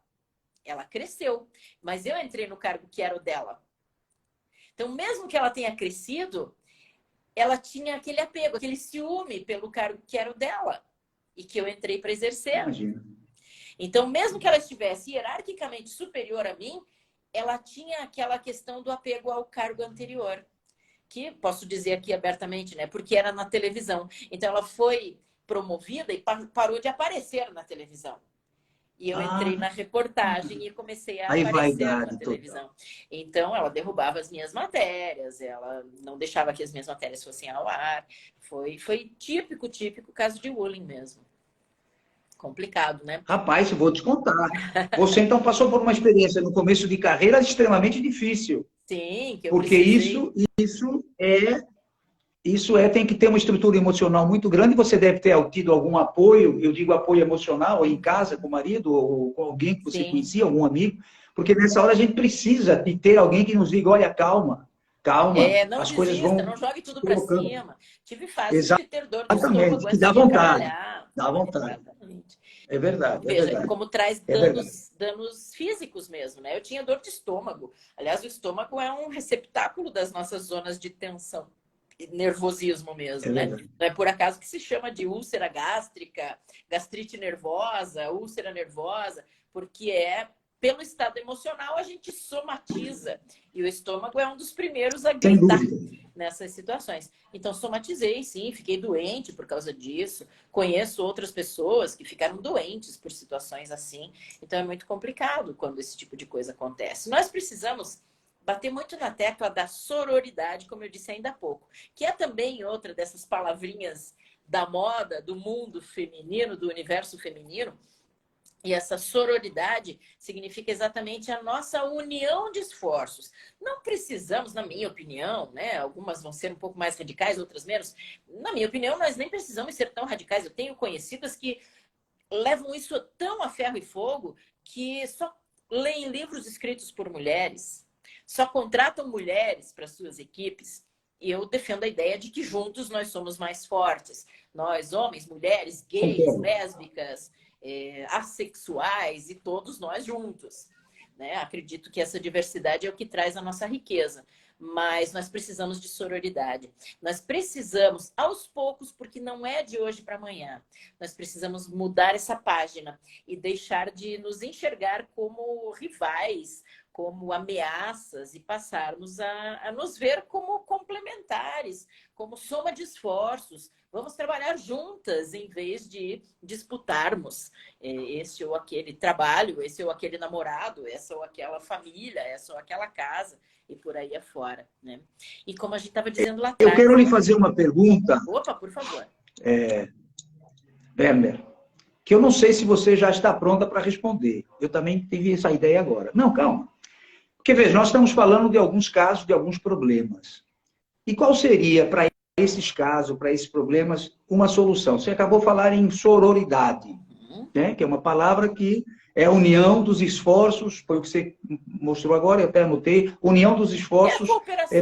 S2: Ela cresceu, mas eu entrei no cargo que era o dela. Então, mesmo que ela tenha crescido, ela tinha aquele apego, aquele ciúme pelo cargo que era o dela e que eu entrei para exercer.
S1: Imagina.
S2: Então, mesmo que ela estivesse hierarquicamente superior a mim, ela tinha aquela questão do apego ao cargo anterior, que posso dizer aqui abertamente, né? Porque era na televisão. Então, ela foi promovida e parou de aparecer na televisão. E eu entrei na reportagem e comecei a aparecer na televisão. Total. Então, ela derrubava as minhas matérias, ela não deixava que as minhas matérias fossem ao ar. Foi típico caso de bullying mesmo. Complicado, né?
S1: Rapaz, eu vou te contar. Você, então, passou por uma experiência no começo de carreira extremamente difícil.
S2: Sim, que eu
S1: porque tem que ter uma estrutura emocional muito grande. Você deve ter tido algum apoio, eu digo apoio emocional, ou em casa, com o marido, ou com alguém que você conhecia, algum amigo. Porque nessa hora a gente precisa de ter alguém que nos diga, olha, calma,
S2: não
S1: as
S2: desista,
S1: coisas vão...
S2: não jogue tudo para cima. Tive fases de ter dor de
S1: Exatamente,
S2: estômago
S1: que dá
S2: antes de
S1: vontade.
S2: trabalhar.
S1: Dá vontade.
S2: Exatamente.
S1: É verdade,
S2: Veja,
S1: verdade.
S2: como traz danos físicos mesmo, né? Eu tinha dor de estômago. Aliás, o estômago é um receptáculo das nossas zonas de tensão. Nervosismo mesmo, né? Não é por acaso que se chama de úlcera gástrica, gastrite nervosa, úlcera nervosa, porque pelo estado emocional a gente somatiza. E o estômago é um dos primeiros a gritar nessas situações. Então, somatizei, sim, fiquei doente por causa disso. Conheço outras pessoas que ficaram doentes por situações assim. Então, é muito complicado quando esse tipo de coisa acontece. Nós precisamos bater muito na tecla da sororidade, como eu disse ainda há pouco, que é também outra dessas palavrinhas da moda, do mundo feminino, do universo feminino. E essa sororidade significa exatamente a nossa união de esforços. Não precisamos, na minha opinião, né? Algumas vão ser um pouco mais radicais, outras menos. Na minha opinião, nós nem precisamos ser tão radicais. Eu tenho conhecidas que levam isso tão a ferro e fogo que só leem livros escritos por mulheres, só contratam mulheres para suas equipes. E eu defendo a ideia de que juntos nós somos mais fortes. Nós, homens, mulheres, gays, lésbicas, assexuais e todos nós juntos. Né? Acredito que essa diversidade é o que traz a nossa riqueza. Mas nós precisamos de sororidade. Nós precisamos, aos poucos, porque não é de hoje para amanhã, nós precisamos mudar essa página e deixar de nos enxergar como rivais, como ameaças e passarmos a nos ver como complementares, como soma de esforços. Vamos trabalhar juntas em vez de disputarmos esse ou aquele trabalho, esse ou aquele namorado, essa ou aquela família, essa ou aquela casa e por aí afora, né? E como a gente estava dizendo lá atrás...
S1: Eu quero lhe fazer uma pergunta.
S2: Opa, por favor.
S1: Werner, que eu não sei se você já está pronta para responder. Eu também tive essa ideia agora. Não, calma. Porque, veja, nós estamos falando de alguns casos, de alguns problemas. E qual seria, para esses casos, para esses problemas, uma solução? Você acabou de falar em sororidade, né? Que é uma palavra que é a união dos esforços, foi o que você mostrou agora, eu até anotei, união dos esforços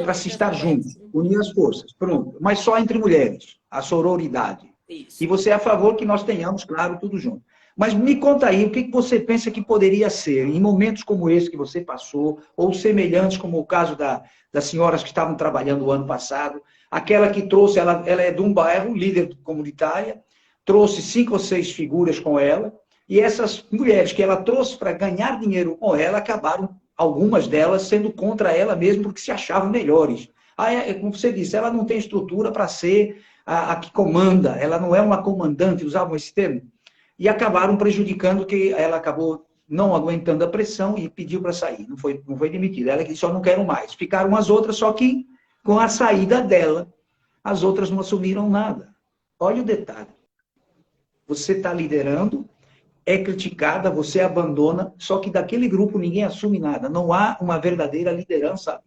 S1: para se estar juntos, unir as forças, pronto. Mas só entre mulheres, a sororidade. Isso. E você é a favor que nós tenhamos, claro, tudo junto. Mas me conta aí, o que você pensa que poderia ser, em momentos como esse que você passou, ou semelhantes, como o caso das senhoras que estavam trabalhando o ano passado, aquela que trouxe, ela é de um bairro, líder comunitária, trouxe 5 ou 6 figuras com ela, e essas mulheres que ela trouxe para ganhar dinheiro com ela, acabaram, algumas delas, sendo contra ela mesmo, porque se achavam melhores. Aí, como você disse, ela não tem estrutura para ser a que comanda, ela não é uma comandante, usavam esse termo, e acabaram prejudicando, que ela acabou não aguentando a pressão e pediu para sair. Não foi demitida. Ela disse, só não quero mais. Ficaram as outras, só que com a saída dela, as outras não assumiram nada. Olha o detalhe. Você está liderando, é criticada, você abandona, só que daquele grupo ninguém assume nada. Não há uma verdadeira liderança.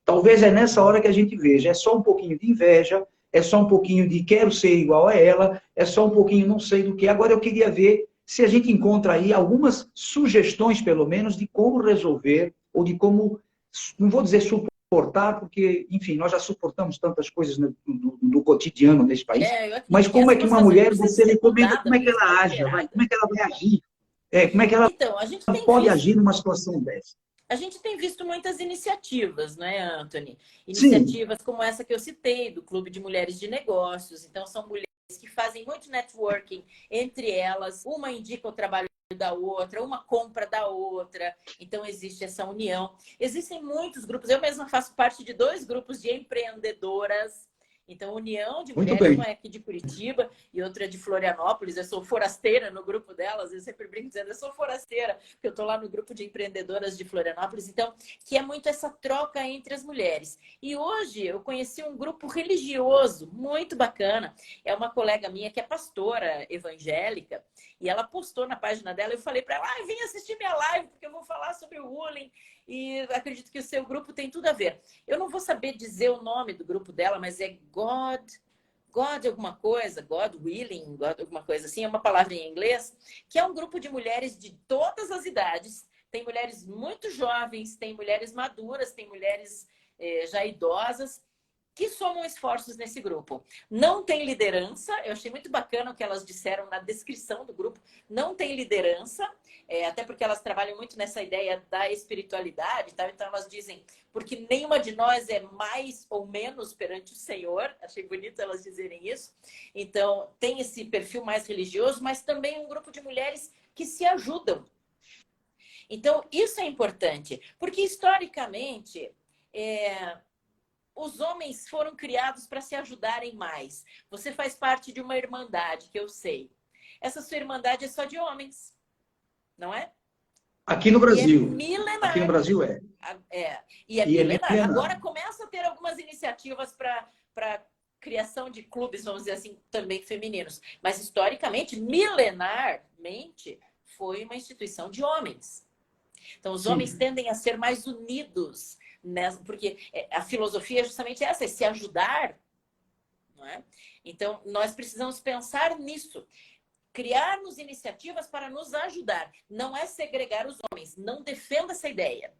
S1: Talvez é nessa hora que a gente veja, é só um pouquinho de inveja, é só um pouquinho de quero ser igual a ela, é só um pouquinho não sei do que. Agora eu queria ver se a gente encontra aí algumas sugestões, pelo menos, de como resolver, ou de como, não vou dizer suportar, porque, enfim, nós já suportamos tantas coisas do cotidiano nesse país, mas como é que uma mulher, você recomenda, como é que ela age, como é que ela vai agir? Como é que ela
S2: Então, a gente tem
S1: pode
S2: visto...
S1: agir numa situação dessa?
S2: A gente tem visto muitas iniciativas, não é, Anthony?
S1: Sim.
S2: Iniciativas como essa que eu citei, do Clube de Mulheres de Negócios. Então, são mulheres que fazem muito networking entre elas. Uma indica o trabalho da outra, uma compra da outra. Então, existe essa união. Existem muitos grupos. Eu mesma faço parte de 2 grupos de empreendedoras. Então, União de Mulheres, uma é aqui de Curitiba e outra é de Florianópolis. Eu sou forasteira no grupo delas. Eu sempre brinco dizendo, eu sou forasteira, porque eu estou lá no grupo de empreendedoras de Florianópolis. Então, que é muito essa troca entre as mulheres. E hoje eu conheci um grupo religioso muito bacana. É uma colega minha que é pastora evangélica e ela postou na página dela. Eu falei para ela, vem assistir minha live, porque eu vou falar sobre o bullying. E acredito que o seu grupo tem tudo a ver. Eu não vou saber dizer o nome do grupo dela, mas é God alguma coisa, God Willing, God alguma coisa assim, é uma palavra em inglês, que é um grupo de mulheres de todas as idades. Tem mulheres muito jovens, tem mulheres maduras, tem mulheres já idosas, que somam esforços nesse grupo. Não tem liderança, eu achei muito bacana o que elas disseram na descrição do grupo, não tem liderança, até porque elas trabalham muito nessa ideia da espiritualidade, tá? Então elas dizem, porque nenhuma de nós é mais ou menos perante o Senhor, achei bonito elas dizerem isso. Então tem esse perfil mais religioso, mas também um grupo de mulheres que se ajudam. Então isso é importante, porque historicamente... os homens foram criados para se ajudarem mais. Você faz parte de uma irmandade, que eu sei. Essa sua irmandade é só de homens, não é?
S1: Aqui no Brasil.
S2: E é milenar.
S1: Aqui no Brasil é.
S2: E é milenar. Agora começa a ter algumas iniciativas para criação de clubes, vamos dizer assim, também femininos. Mas, historicamente, milenarmente, foi uma instituição de homens. Então, os homens tendem a ser mais unidos, porque a filosofia é justamente essa, é se ajudar, não é? Então, nós precisamos pensar nisso, criarmos iniciativas para nos ajudar. Não é segregar os homens, não defenda essa ideia.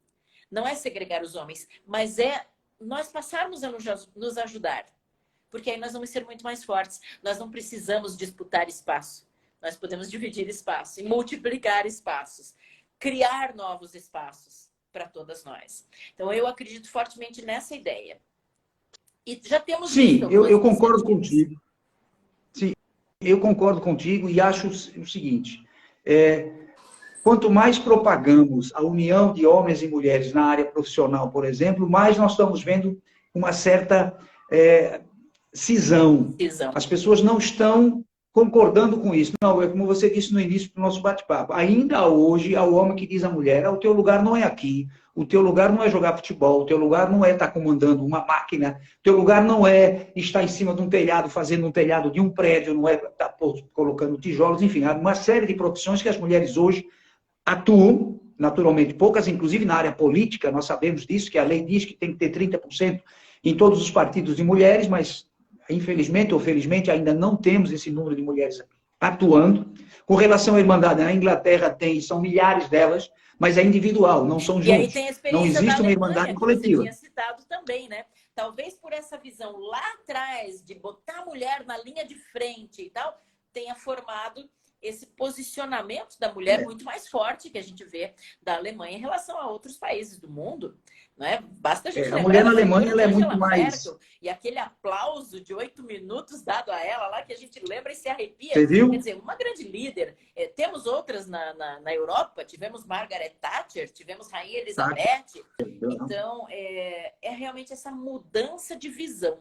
S2: Não é segregar os homens, mas é nós passarmos a nos ajudar, porque aí nós vamos ser muito mais fortes. Nós não precisamos disputar espaço, nós podemos dividir espaço e multiplicar espaços, criar novos espaços para todas nós. Então, eu acredito fortemente nessa ideia. E já temos...
S1: Sim, eu concordo contigo. Sim, eu concordo contigo e acho o seguinte, quanto mais propagamos a união de homens e mulheres na área profissional, por exemplo, mais nós estamos vendo uma certa cisão. As pessoas não estão concordando com isso. Não, é como você disse no início do nosso bate-papo. Ainda hoje, há o homem que diz à mulher, o teu lugar não é aqui, o teu lugar não é jogar futebol, o teu lugar não é estar comandando uma máquina, o teu lugar não é estar em cima de um telhado, fazendo um telhado de um prédio, não é estar colocando tijolos, enfim, há uma série de profissões que as mulheres hoje atuam, naturalmente poucas, inclusive na área política, nós sabemos disso, que a lei diz que tem que ter 30% em todos os partidos de mulheres, mas infelizmente ou felizmente ainda não temos esse número de mulheres atuando. Com relação à Irmandade, na Inglaterra tem, são milhares delas, mas é individual, não são juntos.
S2: E aí tem a experiência
S1: não existe
S2: da
S1: uma
S2: Alemanha,
S1: Irmandade coletiva.
S2: Que você tinha citado também, né? Talvez por essa visão lá atrás de botar a mulher na linha de frente e tal, tenha formado esse posicionamento da mulher muito mais forte que a gente vê da Alemanha em relação a outros países do mundo. Não é? Basta a gente lembrar,
S1: a mulher na Alemanha ela é muito mais...
S2: Merkel, e aquele aplauso de 8 minutos dado a ela lá, que a gente lembra e se arrepia.
S1: Você viu?
S2: Quer dizer, uma grande líder. Temos outras na Europa, tivemos Margaret Thatcher, tivemos Rainha Elizabeth. Então, é realmente essa mudança de visão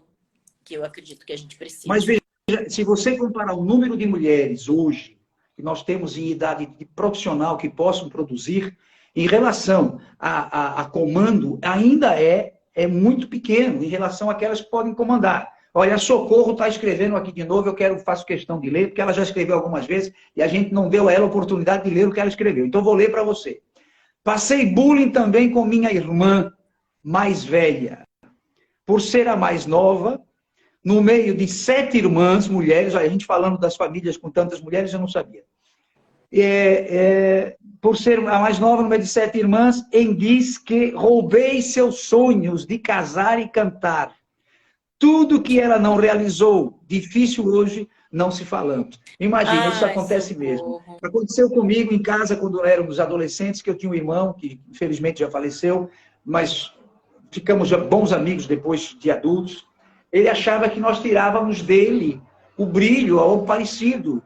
S2: que eu acredito que a gente precisa.
S1: Mas veja, se você comparar o número de mulheres hoje, que nós temos em idade profissional que possam produzir, em relação a comando, ainda é muito pequeno em relação àquelas que podem comandar. Olha, a Socorro está escrevendo aqui de novo, faço questão de ler, porque ela já escreveu algumas vezes e a gente não deu a ela a oportunidade de ler o que ela escreveu. Então, vou ler para você. Passei bullying também com minha irmã mais velha. Por ser a mais nova, no meio de 7 irmãs, mulheres, a gente falando das famílias com tantas mulheres, eu não sabia. Por ser a mais nova, no meio de 7 irmãs, diz que roubei seus sonhos de casar e cantar. Tudo que ela não realizou, difícil hoje, não se falando. Imagina, isso acontece mesmo. Aconteceu comigo em casa, quando éramos adolescentes, que eu tinha um irmão, que infelizmente já faleceu, mas ficamos bons amigos depois de adultos. Ele achava que nós tirávamos dele o brilho, algo parecido.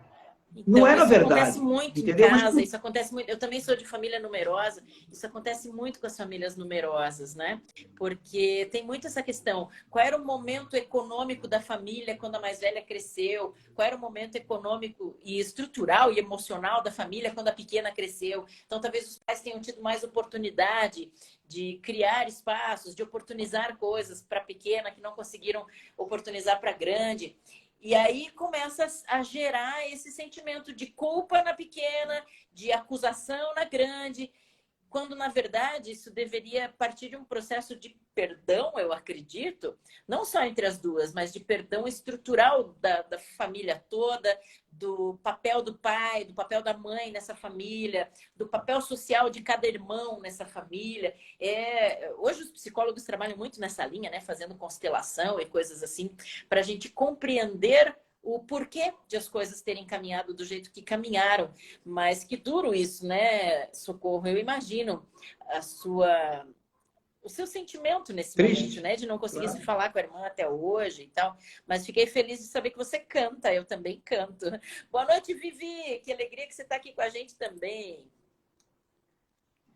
S2: Então,
S1: não era
S2: isso
S1: verdade.
S2: Acontece muito
S1: entendeu?
S2: em casa, isso acontece muito. Eu também sou de família numerosa, isso acontece muito com as famílias numerosas, né? Porque tem muito essa questão. Qual era o momento econômico da família quando a mais velha cresceu? Qual era o momento econômico e estrutural e emocional da família quando a pequena cresceu? Então, talvez os pais tenham tido mais oportunidade de criar espaços, de oportunizar coisas para a pequena que não conseguiram oportunizar para a grande. E aí começa a gerar esse sentimento de culpa na pequena, de acusação na grande, quando, na verdade, isso deveria partir de um processo de perdão, eu acredito, não só entre as duas, mas de perdão estrutural da família toda, do papel do pai, do papel da mãe nessa família, do papel social de cada irmão nessa família. Hoje os psicólogos trabalham muito nessa linha, né, fazendo constelação e coisas assim, para a gente compreender o porquê de as coisas terem caminhado do jeito que caminharam. Mas que duro isso, né, Socorro? Eu imagino o seu sentimento nesse momento, né? De não conseguir se falar com a irmã até hoje e tal. Mas fiquei feliz de saber que você canta. Eu também canto. Boa noite, Vivi. Que alegria que você está aqui com a gente também.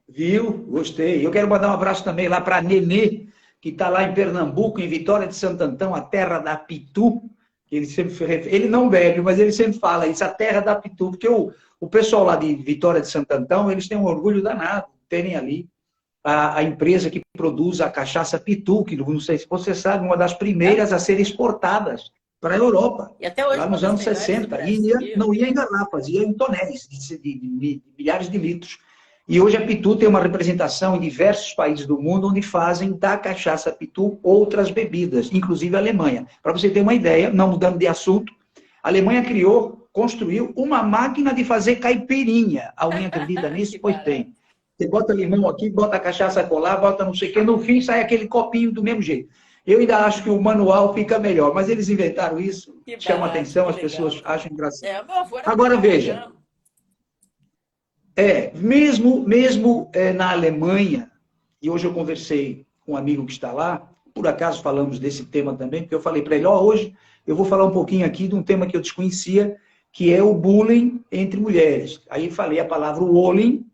S1: Viu? Gostei. Eu quero mandar um abraço também lá para a Nenê, que está lá em Pernambuco, em Vitória de Santo Antão, a terra da Pitu. Ele não bebe, mas ele sempre fala isso, a terra da Pitu, porque o pessoal lá de Vitória de Santo Antão, eles têm um orgulho danado, terem ali a empresa que produz a cachaça Pitu, que não sei se você sabe, uma das primeiras a serem exportadas para a Europa,
S2: e até hoje,
S1: lá nos anos 60. E não ia em garrafas, ia em tonéis de milhares de litros. E hoje a Pitu tem uma representação em diversos países do mundo onde fazem da cachaça Pitu outras bebidas, inclusive a Alemanha. Para você ter uma ideia, não mudando de assunto, a Alemanha construiu uma máquina de fazer caipirinha. Alguém acredita nisso? Pois tem. Você bota limão aqui, bota a cachaça colar, bota não sei o quê, no fim sai aquele copinho do mesmo jeito. Eu ainda acho que o manual fica melhor, mas eles inventaram isso, chama atenção, as pessoas acham engraçado. Agora veja. Mesmo na Alemanha, e hoje eu conversei com um amigo que está lá, por acaso falamos desse tema também, porque eu falei para ele, hoje eu vou falar um pouquinho aqui de um tema que eu desconhecia, que é o bullying entre mulheres. Aí falei a palavra bullying,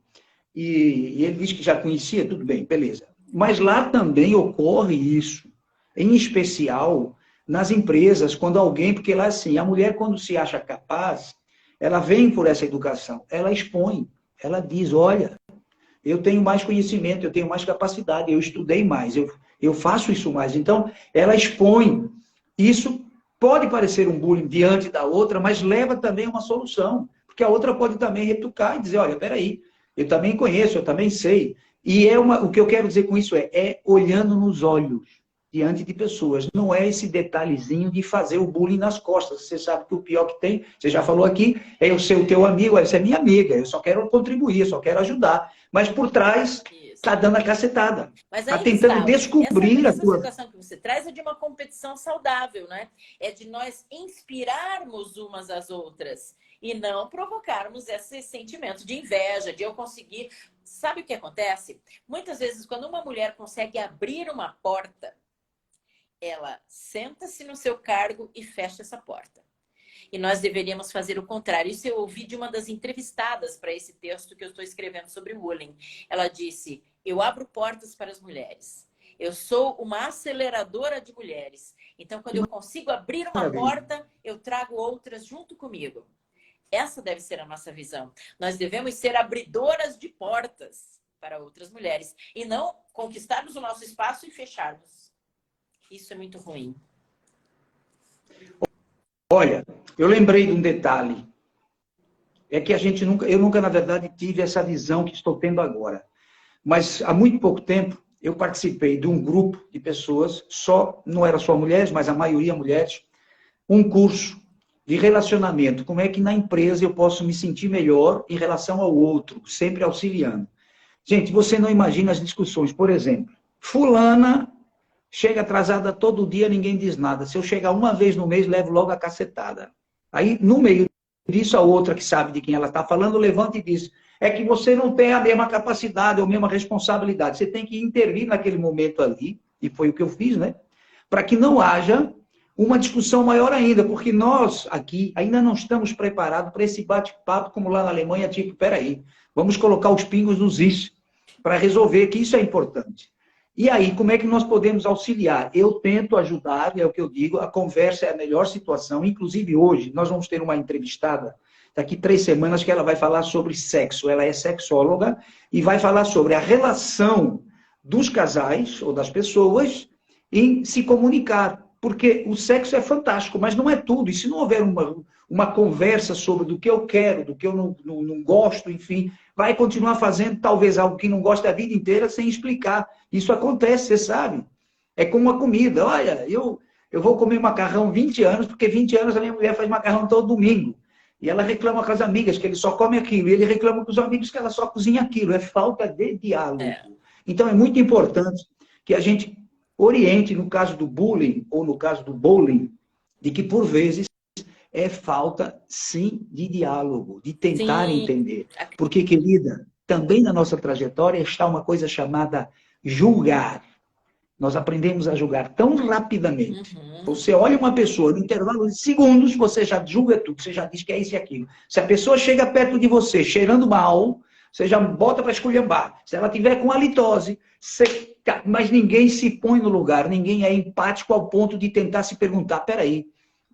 S1: e ele disse que já conhecia, tudo bem, beleza. Mas lá também ocorre isso, em especial nas empresas, quando alguém, porque lá assim, a mulher quando se acha capaz, ela vem por essa educação, ela expõe. Ela diz, olha, eu tenho mais conhecimento, eu tenho mais capacidade, eu estudei mais, eu faço isso mais. Então, ela expõe. Isso pode parecer um bullying diante da outra, mas leva também a uma solução. Porque a outra pode também retrucar e dizer, olha, peraí, eu também conheço, eu também sei. E o que eu quero dizer com isso é olhando nos olhos, diante de pessoas. Não é esse detalhezinho de fazer o bullying nas costas. Você sabe que o pior que tem, você já falou aqui, é eu ser o teu amigo, essa é minha amiga, eu só quero contribuir, eu só quero ajudar. Mas por trás, está dando a cacetada. Está tentando descobrir
S2: essa situação que você traz é de uma competição saudável, né? É de nós inspirarmos umas às outras e não provocarmos esse sentimento de inveja, de eu conseguir... Sabe o que acontece? Muitas vezes, quando uma mulher consegue abrir uma porta, ela senta-se no seu cargo e fecha essa porta. E nós deveríamos fazer o contrário. Isso eu ouvi de uma das entrevistadas para esse texto que eu estou escrevendo sobre o bullying. Ela disse, eu abro portas para as mulheres. Eu sou uma aceleradora de mulheres. Então, quando eu consigo abrir uma porta, eu trago outras junto comigo. Essa deve ser a nossa visão. Nós devemos ser abridoras de portas para outras mulheres. E não conquistarmos o nosso espaço e fecharmos. Isso é muito ruim.
S1: Olha, eu lembrei de um detalhe. É que eu nunca, na verdade, tive essa visão que estou tendo agora. Mas há muito pouco tempo eu participei de um grupo de pessoas, não era só mulheres, mas a maioria mulheres, um curso de relacionamento. Como é que na empresa eu posso me sentir melhor em relação ao outro, sempre auxiliando. Gente, você não imagina as discussões. Por exemplo, fulana chega atrasada todo dia, ninguém diz nada. Se eu chegar uma vez no mês, levo logo a cacetada. Aí, no meio disso, a outra que sabe de quem ela está falando, levanta e diz: é que você não tem a mesma capacidade ou a mesma responsabilidade. Você tem que intervir naquele momento ali, e foi o que eu fiz, né? Para que não haja uma discussão maior ainda, porque nós aqui ainda não estamos preparados para esse bate-papo como lá na Alemanha, tipo, peraí, vamos colocar os pingos nos is para resolver, que isso é importante. E aí, como é que nós podemos auxiliar? Eu tento ajudar, é o que eu digo, a conversa é a melhor situação. Inclusive, hoje, nós vamos ter uma entrevistada, daqui 3 semanas, que ela vai falar sobre sexo. Ela é sexóloga e vai falar sobre a relação dos casais ou das pessoas em se comunicar. Porque o sexo é fantástico, mas não é tudo. E se não houver uma conversa sobre do que eu quero, do que eu não gosto, enfim, vai continuar fazendo talvez algo que não gosta a vida inteira sem explicar. Isso acontece, você sabe. É como a comida. Olha, eu vou comer macarrão 20 anos, porque 20 anos a minha mulher faz macarrão todo domingo. E ela reclama com as amigas que ele só come aquilo. E ele reclama com os amigos que ela só cozinha aquilo. É falta de diálogo. Então é muito importante que a gente oriente, no caso do bullying ou no caso do bullying, de que por vezes é falta, sim, de diálogo, de tentar entender. Porque, querida, também na nossa trajetória está uma coisa chamada julgar. Nós aprendemos a julgar tão rapidamente. Você olha uma pessoa, no intervalo de segundos, você já julga tudo, você já diz que é isso e aquilo. Se a pessoa chega perto de você cheirando mal, você já bota para esculhambar. Se ela tiver com halitose, mas ninguém se põe no lugar, ninguém é empático ao ponto de tentar se perguntar, peraí,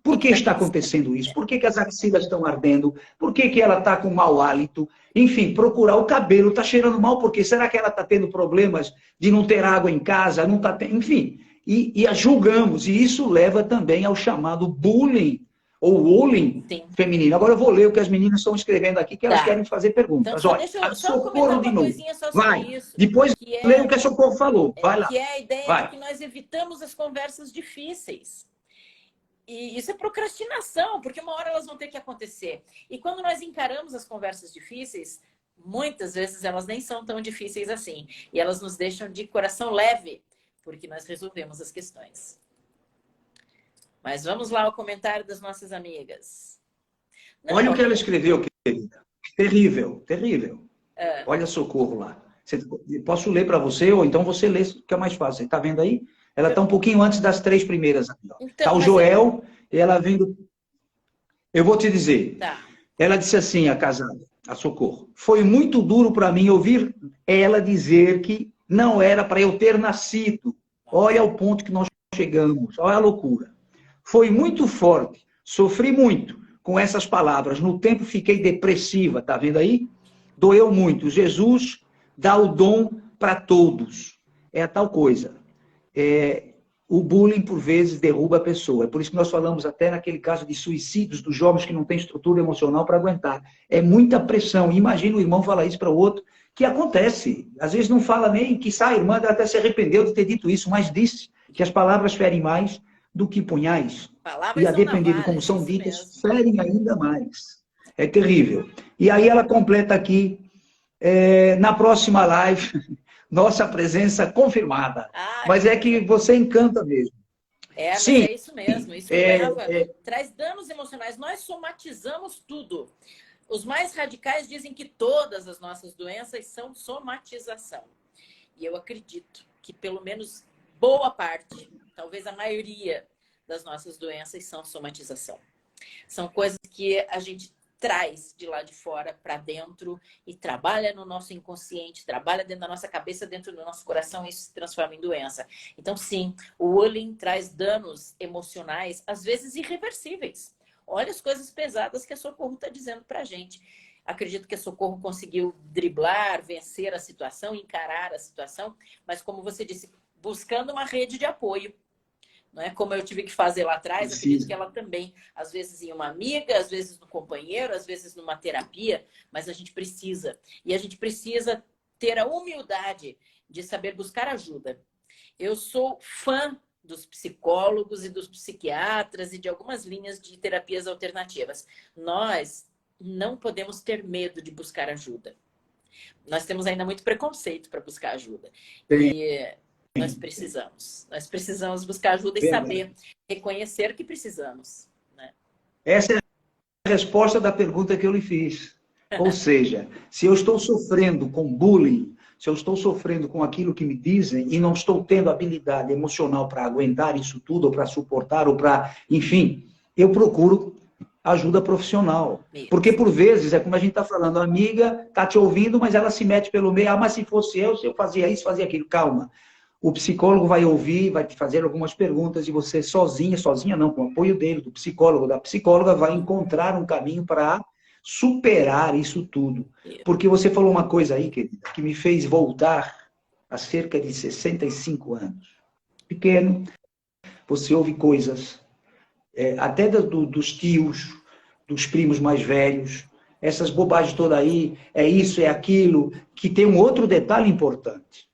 S1: por que está acontecendo isso? Por que as axilas estão ardendo? Por que ela está com mau hálito? Enfim, procurar o cabelo, está cheirando mal, por quê? Será que ela está tendo problemas de não ter água em casa? Não tá enfim, e a julgamos. E isso leva também ao chamado bullying, ou bullying feminino. Agora eu vou ler o que as meninas estão escrevendo aqui, que elas querem fazer perguntas.
S2: Então,
S1: olha,
S2: deixa eu só
S1: Socorro de novo.
S2: Vai.
S1: Isso, depois lê o que a Socorro falou. Vai lá.
S2: Que é a ideia de que nós evitamos as conversas difíceis. E isso é procrastinação, porque uma hora elas vão ter que acontecer. E quando nós encaramos as conversas difíceis, muitas vezes elas nem são tão difíceis assim. E elas nos deixam de coração leve, porque nós resolvemos as questões. Mas vamos lá ao comentário das nossas amigas.
S1: Olha o que ela escreveu, querida. Terrível, terrível. Olha Socorro lá. Posso ler para você, ou então você lê, que é mais fácil. Você está vendo aí? Ela está um pouquinho antes das 3 primeiras. Está o Joel, e ela vendo... Eu vou te dizer. Ela disse assim, a casada, a Socorro. Foi muito duro para mim ouvir ela dizer que não era para eu ter nascido. Olha o ponto que nós chegamos. Olha a loucura. Foi muito forte. Sofri muito com essas palavras. No tempo fiquei depressiva. Está vendo aí? Doeu muito. Jesus dá o dom para todos. É a tal coisa. O bullying, por vezes, derruba a pessoa. É por isso que nós falamos até naquele caso de suicídios dos jovens que não têm estrutura emocional para aguentar. É muita pressão. Imagina o irmão falar isso para o outro, que acontece. Às vezes não fala nem que sai, a irmã até se arrependeu de ter dito isso, mas disse que as palavras ferem mais do que punhais. E a depender de como são ditas, ferem ainda mais. É terrível. E aí ela completa aqui, na próxima live... Nossa presença confirmada. Mas é que você encanta mesmo.
S2: Mas é isso mesmo. Isso traz danos emocionais. Nós somatizamos tudo. Os mais radicais dizem que todas as nossas doenças são somatização. E eu acredito que pelo menos boa parte, talvez a maioria das nossas doenças são somatização. São coisas que a gente traz de lá de fora para dentro e trabalha no nosso inconsciente, trabalha dentro da nossa cabeça, dentro do nosso coração, e isso se transforma em doença. Então, sim, o bullying traz danos emocionais, às vezes irreversíveis. Olha as coisas pesadas que a Socorro está dizendo para a gente. Acredito que a Socorro conseguiu driblar, vencer a situação, encarar a situação, mas como você disse, buscando uma rede de apoio. Não é como eu tive que fazer lá atrás,
S1: Precisa.
S2: acredito que ela também, às vezes em uma amiga, às vezes no companheiro, às vezes numa terapia, mas a gente precisa. E a gente precisa ter a humildade de saber buscar ajuda. Eu sou fã dos psicólogos e dos psiquiatras e de algumas linhas de terapias alternativas. Nós não podemos ter medo de buscar ajuda. Nós temos ainda muito preconceito para buscar ajuda. E nós precisamos buscar ajuda e saber reconhecer que precisamos. Né?
S1: Essa é a resposta da pergunta que eu lhe fiz. Ou seja, se eu estou sofrendo com bullying, se eu estou sofrendo com aquilo que me dizem e não estou tendo habilidade emocional para aguentar isso tudo, ou para suportar, ou para... Enfim, eu procuro ajuda profissional. Porque, por vezes, é como a gente está falando, a amiga está te ouvindo, mas ela se mete pelo meio. Ah, mas se fosse eu, se eu fazia isso, fazia aquilo. Calma. O psicólogo vai ouvir, vai te fazer algumas perguntas e você sozinha não, com o apoio dele, do psicólogo, da psicóloga, vai encontrar um caminho para superar isso tudo. Porque você falou uma coisa aí, querida, que me fez voltar a cerca de 65 anos. Pequeno, você ouve coisas, até dos tios, dos primos mais velhos, essas bobagens todas aí, é isso, é aquilo, que tem um outro detalhe importante.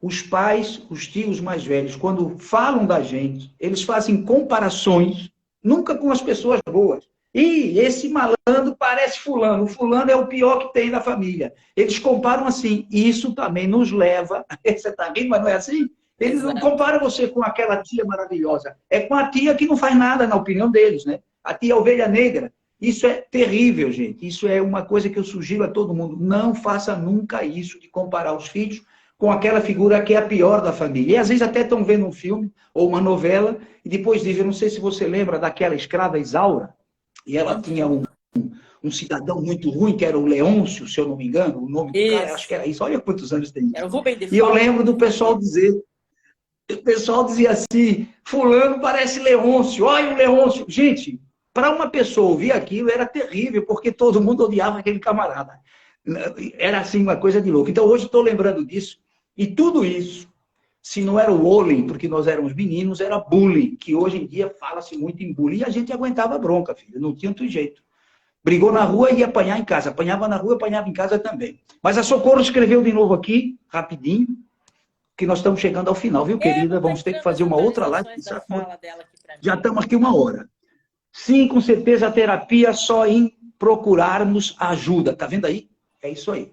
S1: Os pais, os tios mais velhos, quando falam da gente, eles fazem comparações, nunca com as pessoas boas. E esse malandro parece fulano, o fulano é o pior que tem na família. Eles comparam assim, e isso também nos leva, você está rindo, mas não é assim? Eles não comparam você com aquela tia maravilhosa, é com a tia que não faz nada, na opinião deles, né? A tia ovelha negra. Isso é terrível, gente. Isso é uma coisa que eu sugiro a todo mundo. Não faça nunca isso de comparar os filhos com aquela figura que é a pior da família. E às vezes até estão vendo um filme ou uma novela e depois dizem, eu não sei se você lembra daquela escrava Isaura, e ela tinha um cidadão muito ruim, que era o Leôncio, se eu não me engano, o nome do cara, acho que era isso. Olha quantos anos tem. E eu lembro do pessoal dizer, o pessoal dizia assim, fulano parece Leôncio, olha o Leôncio. Gente, para uma pessoa ouvir aquilo era terrível, porque todo mundo odiava aquele camarada. Era assim uma coisa de louco. Então hoje estou lembrando disso, e tudo isso, se não era o bullying, porque nós éramos meninos, era bullying, que hoje em dia fala-se muito em bullying, e a gente aguentava bronca, filho, não tinha outro jeito. Brigou na rua e ia apanhar em casa. Apanhava na rua, apanhava em casa também. Mas a Socorro escreveu de novo aqui, rapidinho, que nós estamos chegando ao final, viu, querida? Vamos ter que fazer uma outra live. Já estamos aqui 1 hora. Sim, com certeza a terapia só em procurarmos ajuda. Tá vendo aí? É isso aí.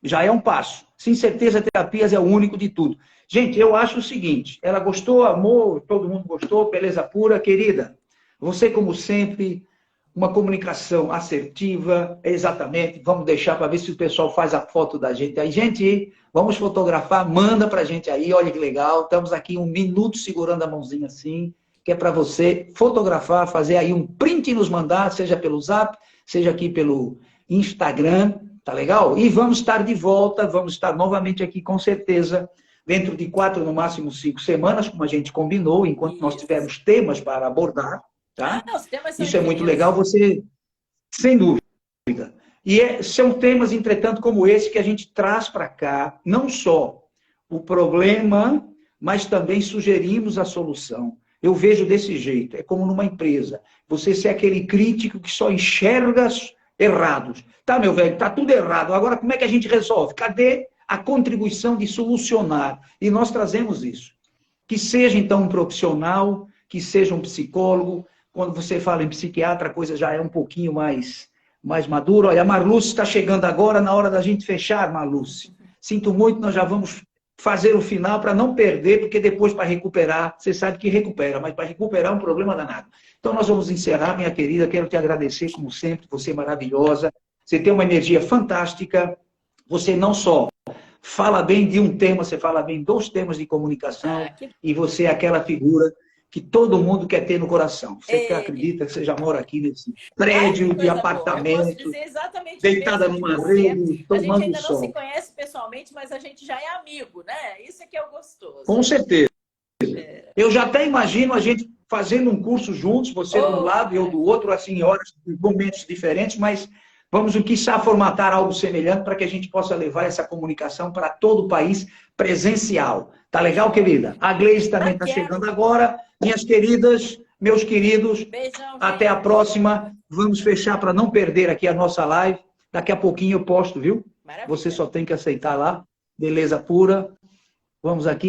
S1: Já é um passo. Sim, certeza, terapias é o único de tudo. Gente, eu acho o seguinte, ela gostou, amor, todo mundo gostou, beleza pura, querida. Você, como sempre, uma comunicação assertiva, exatamente, vamos deixar para ver se o pessoal faz a foto da gente aí. Gente, vamos fotografar, manda para a gente aí, olha que legal, estamos aqui 1 minuto segurando a mãozinha assim, que é para você fotografar, fazer aí um print e nos mandar, seja pelo Zap, seja aqui pelo Instagram, tá legal? E vamos estar de volta, vamos estar novamente aqui com certeza, dentro de 4, no máximo 5 semanas, como a gente combinou, enquanto nós tivermos temas para abordar, tá? Isso é muito legal, você, sem dúvida. E são temas, entretanto, como esse, que a gente traz para cá, não só o problema, mas também sugerimos a solução. Eu vejo desse jeito, é como numa empresa. Você ser aquele crítico que só enxerga errados. Tá, meu velho, tá tudo errado. Agora, como é que a gente resolve? Cadê a contribuição de solucionar? E nós trazemos isso. Que seja, então, um profissional, que seja um psicólogo. Quando você fala em psiquiatra, a coisa já é um pouquinho mais madura. Olha, a Marluce está chegando agora, na hora da gente fechar, Marluce. Sinto muito, nós já vamos fazer o final para não perder, porque depois para recuperar, você sabe que recupera, mas para recuperar é um problema danado. Então nós vamos encerrar, minha querida, quero te agradecer como sempre, você é maravilhosa, você tem uma energia fantástica, você não só fala bem de um tema, você fala bem 2 temas de comunicação, e você é aquela figura que todo mundo quer ter no coração. Você que acredita que você já mora aqui nesse prédio de apartamento, deitada numa rede, tomando sol. A gente ainda não se
S2: conhece pessoalmente, mas a gente já é amigo, né? Isso é que é o gostoso.
S1: Com certeza. Eu já até imagino a gente fazendo um curso juntos, você de um lado e eu do outro, assim, em horas, em momentos diferentes, mas Vamos, quiçá, formatar algo semelhante para que a gente possa levar essa comunicação para todo o país presencial. Tá legal, querida? A Gleice também está chegando agora. Minhas queridas, meus queridos,
S2: beijão,
S1: até a próxima. Vamos fechar para não perder aqui a nossa live. Daqui a pouquinho eu posto, viu?
S2: Maravilha.
S1: Você só tem que aceitar lá. Beleza pura. Vamos aqui.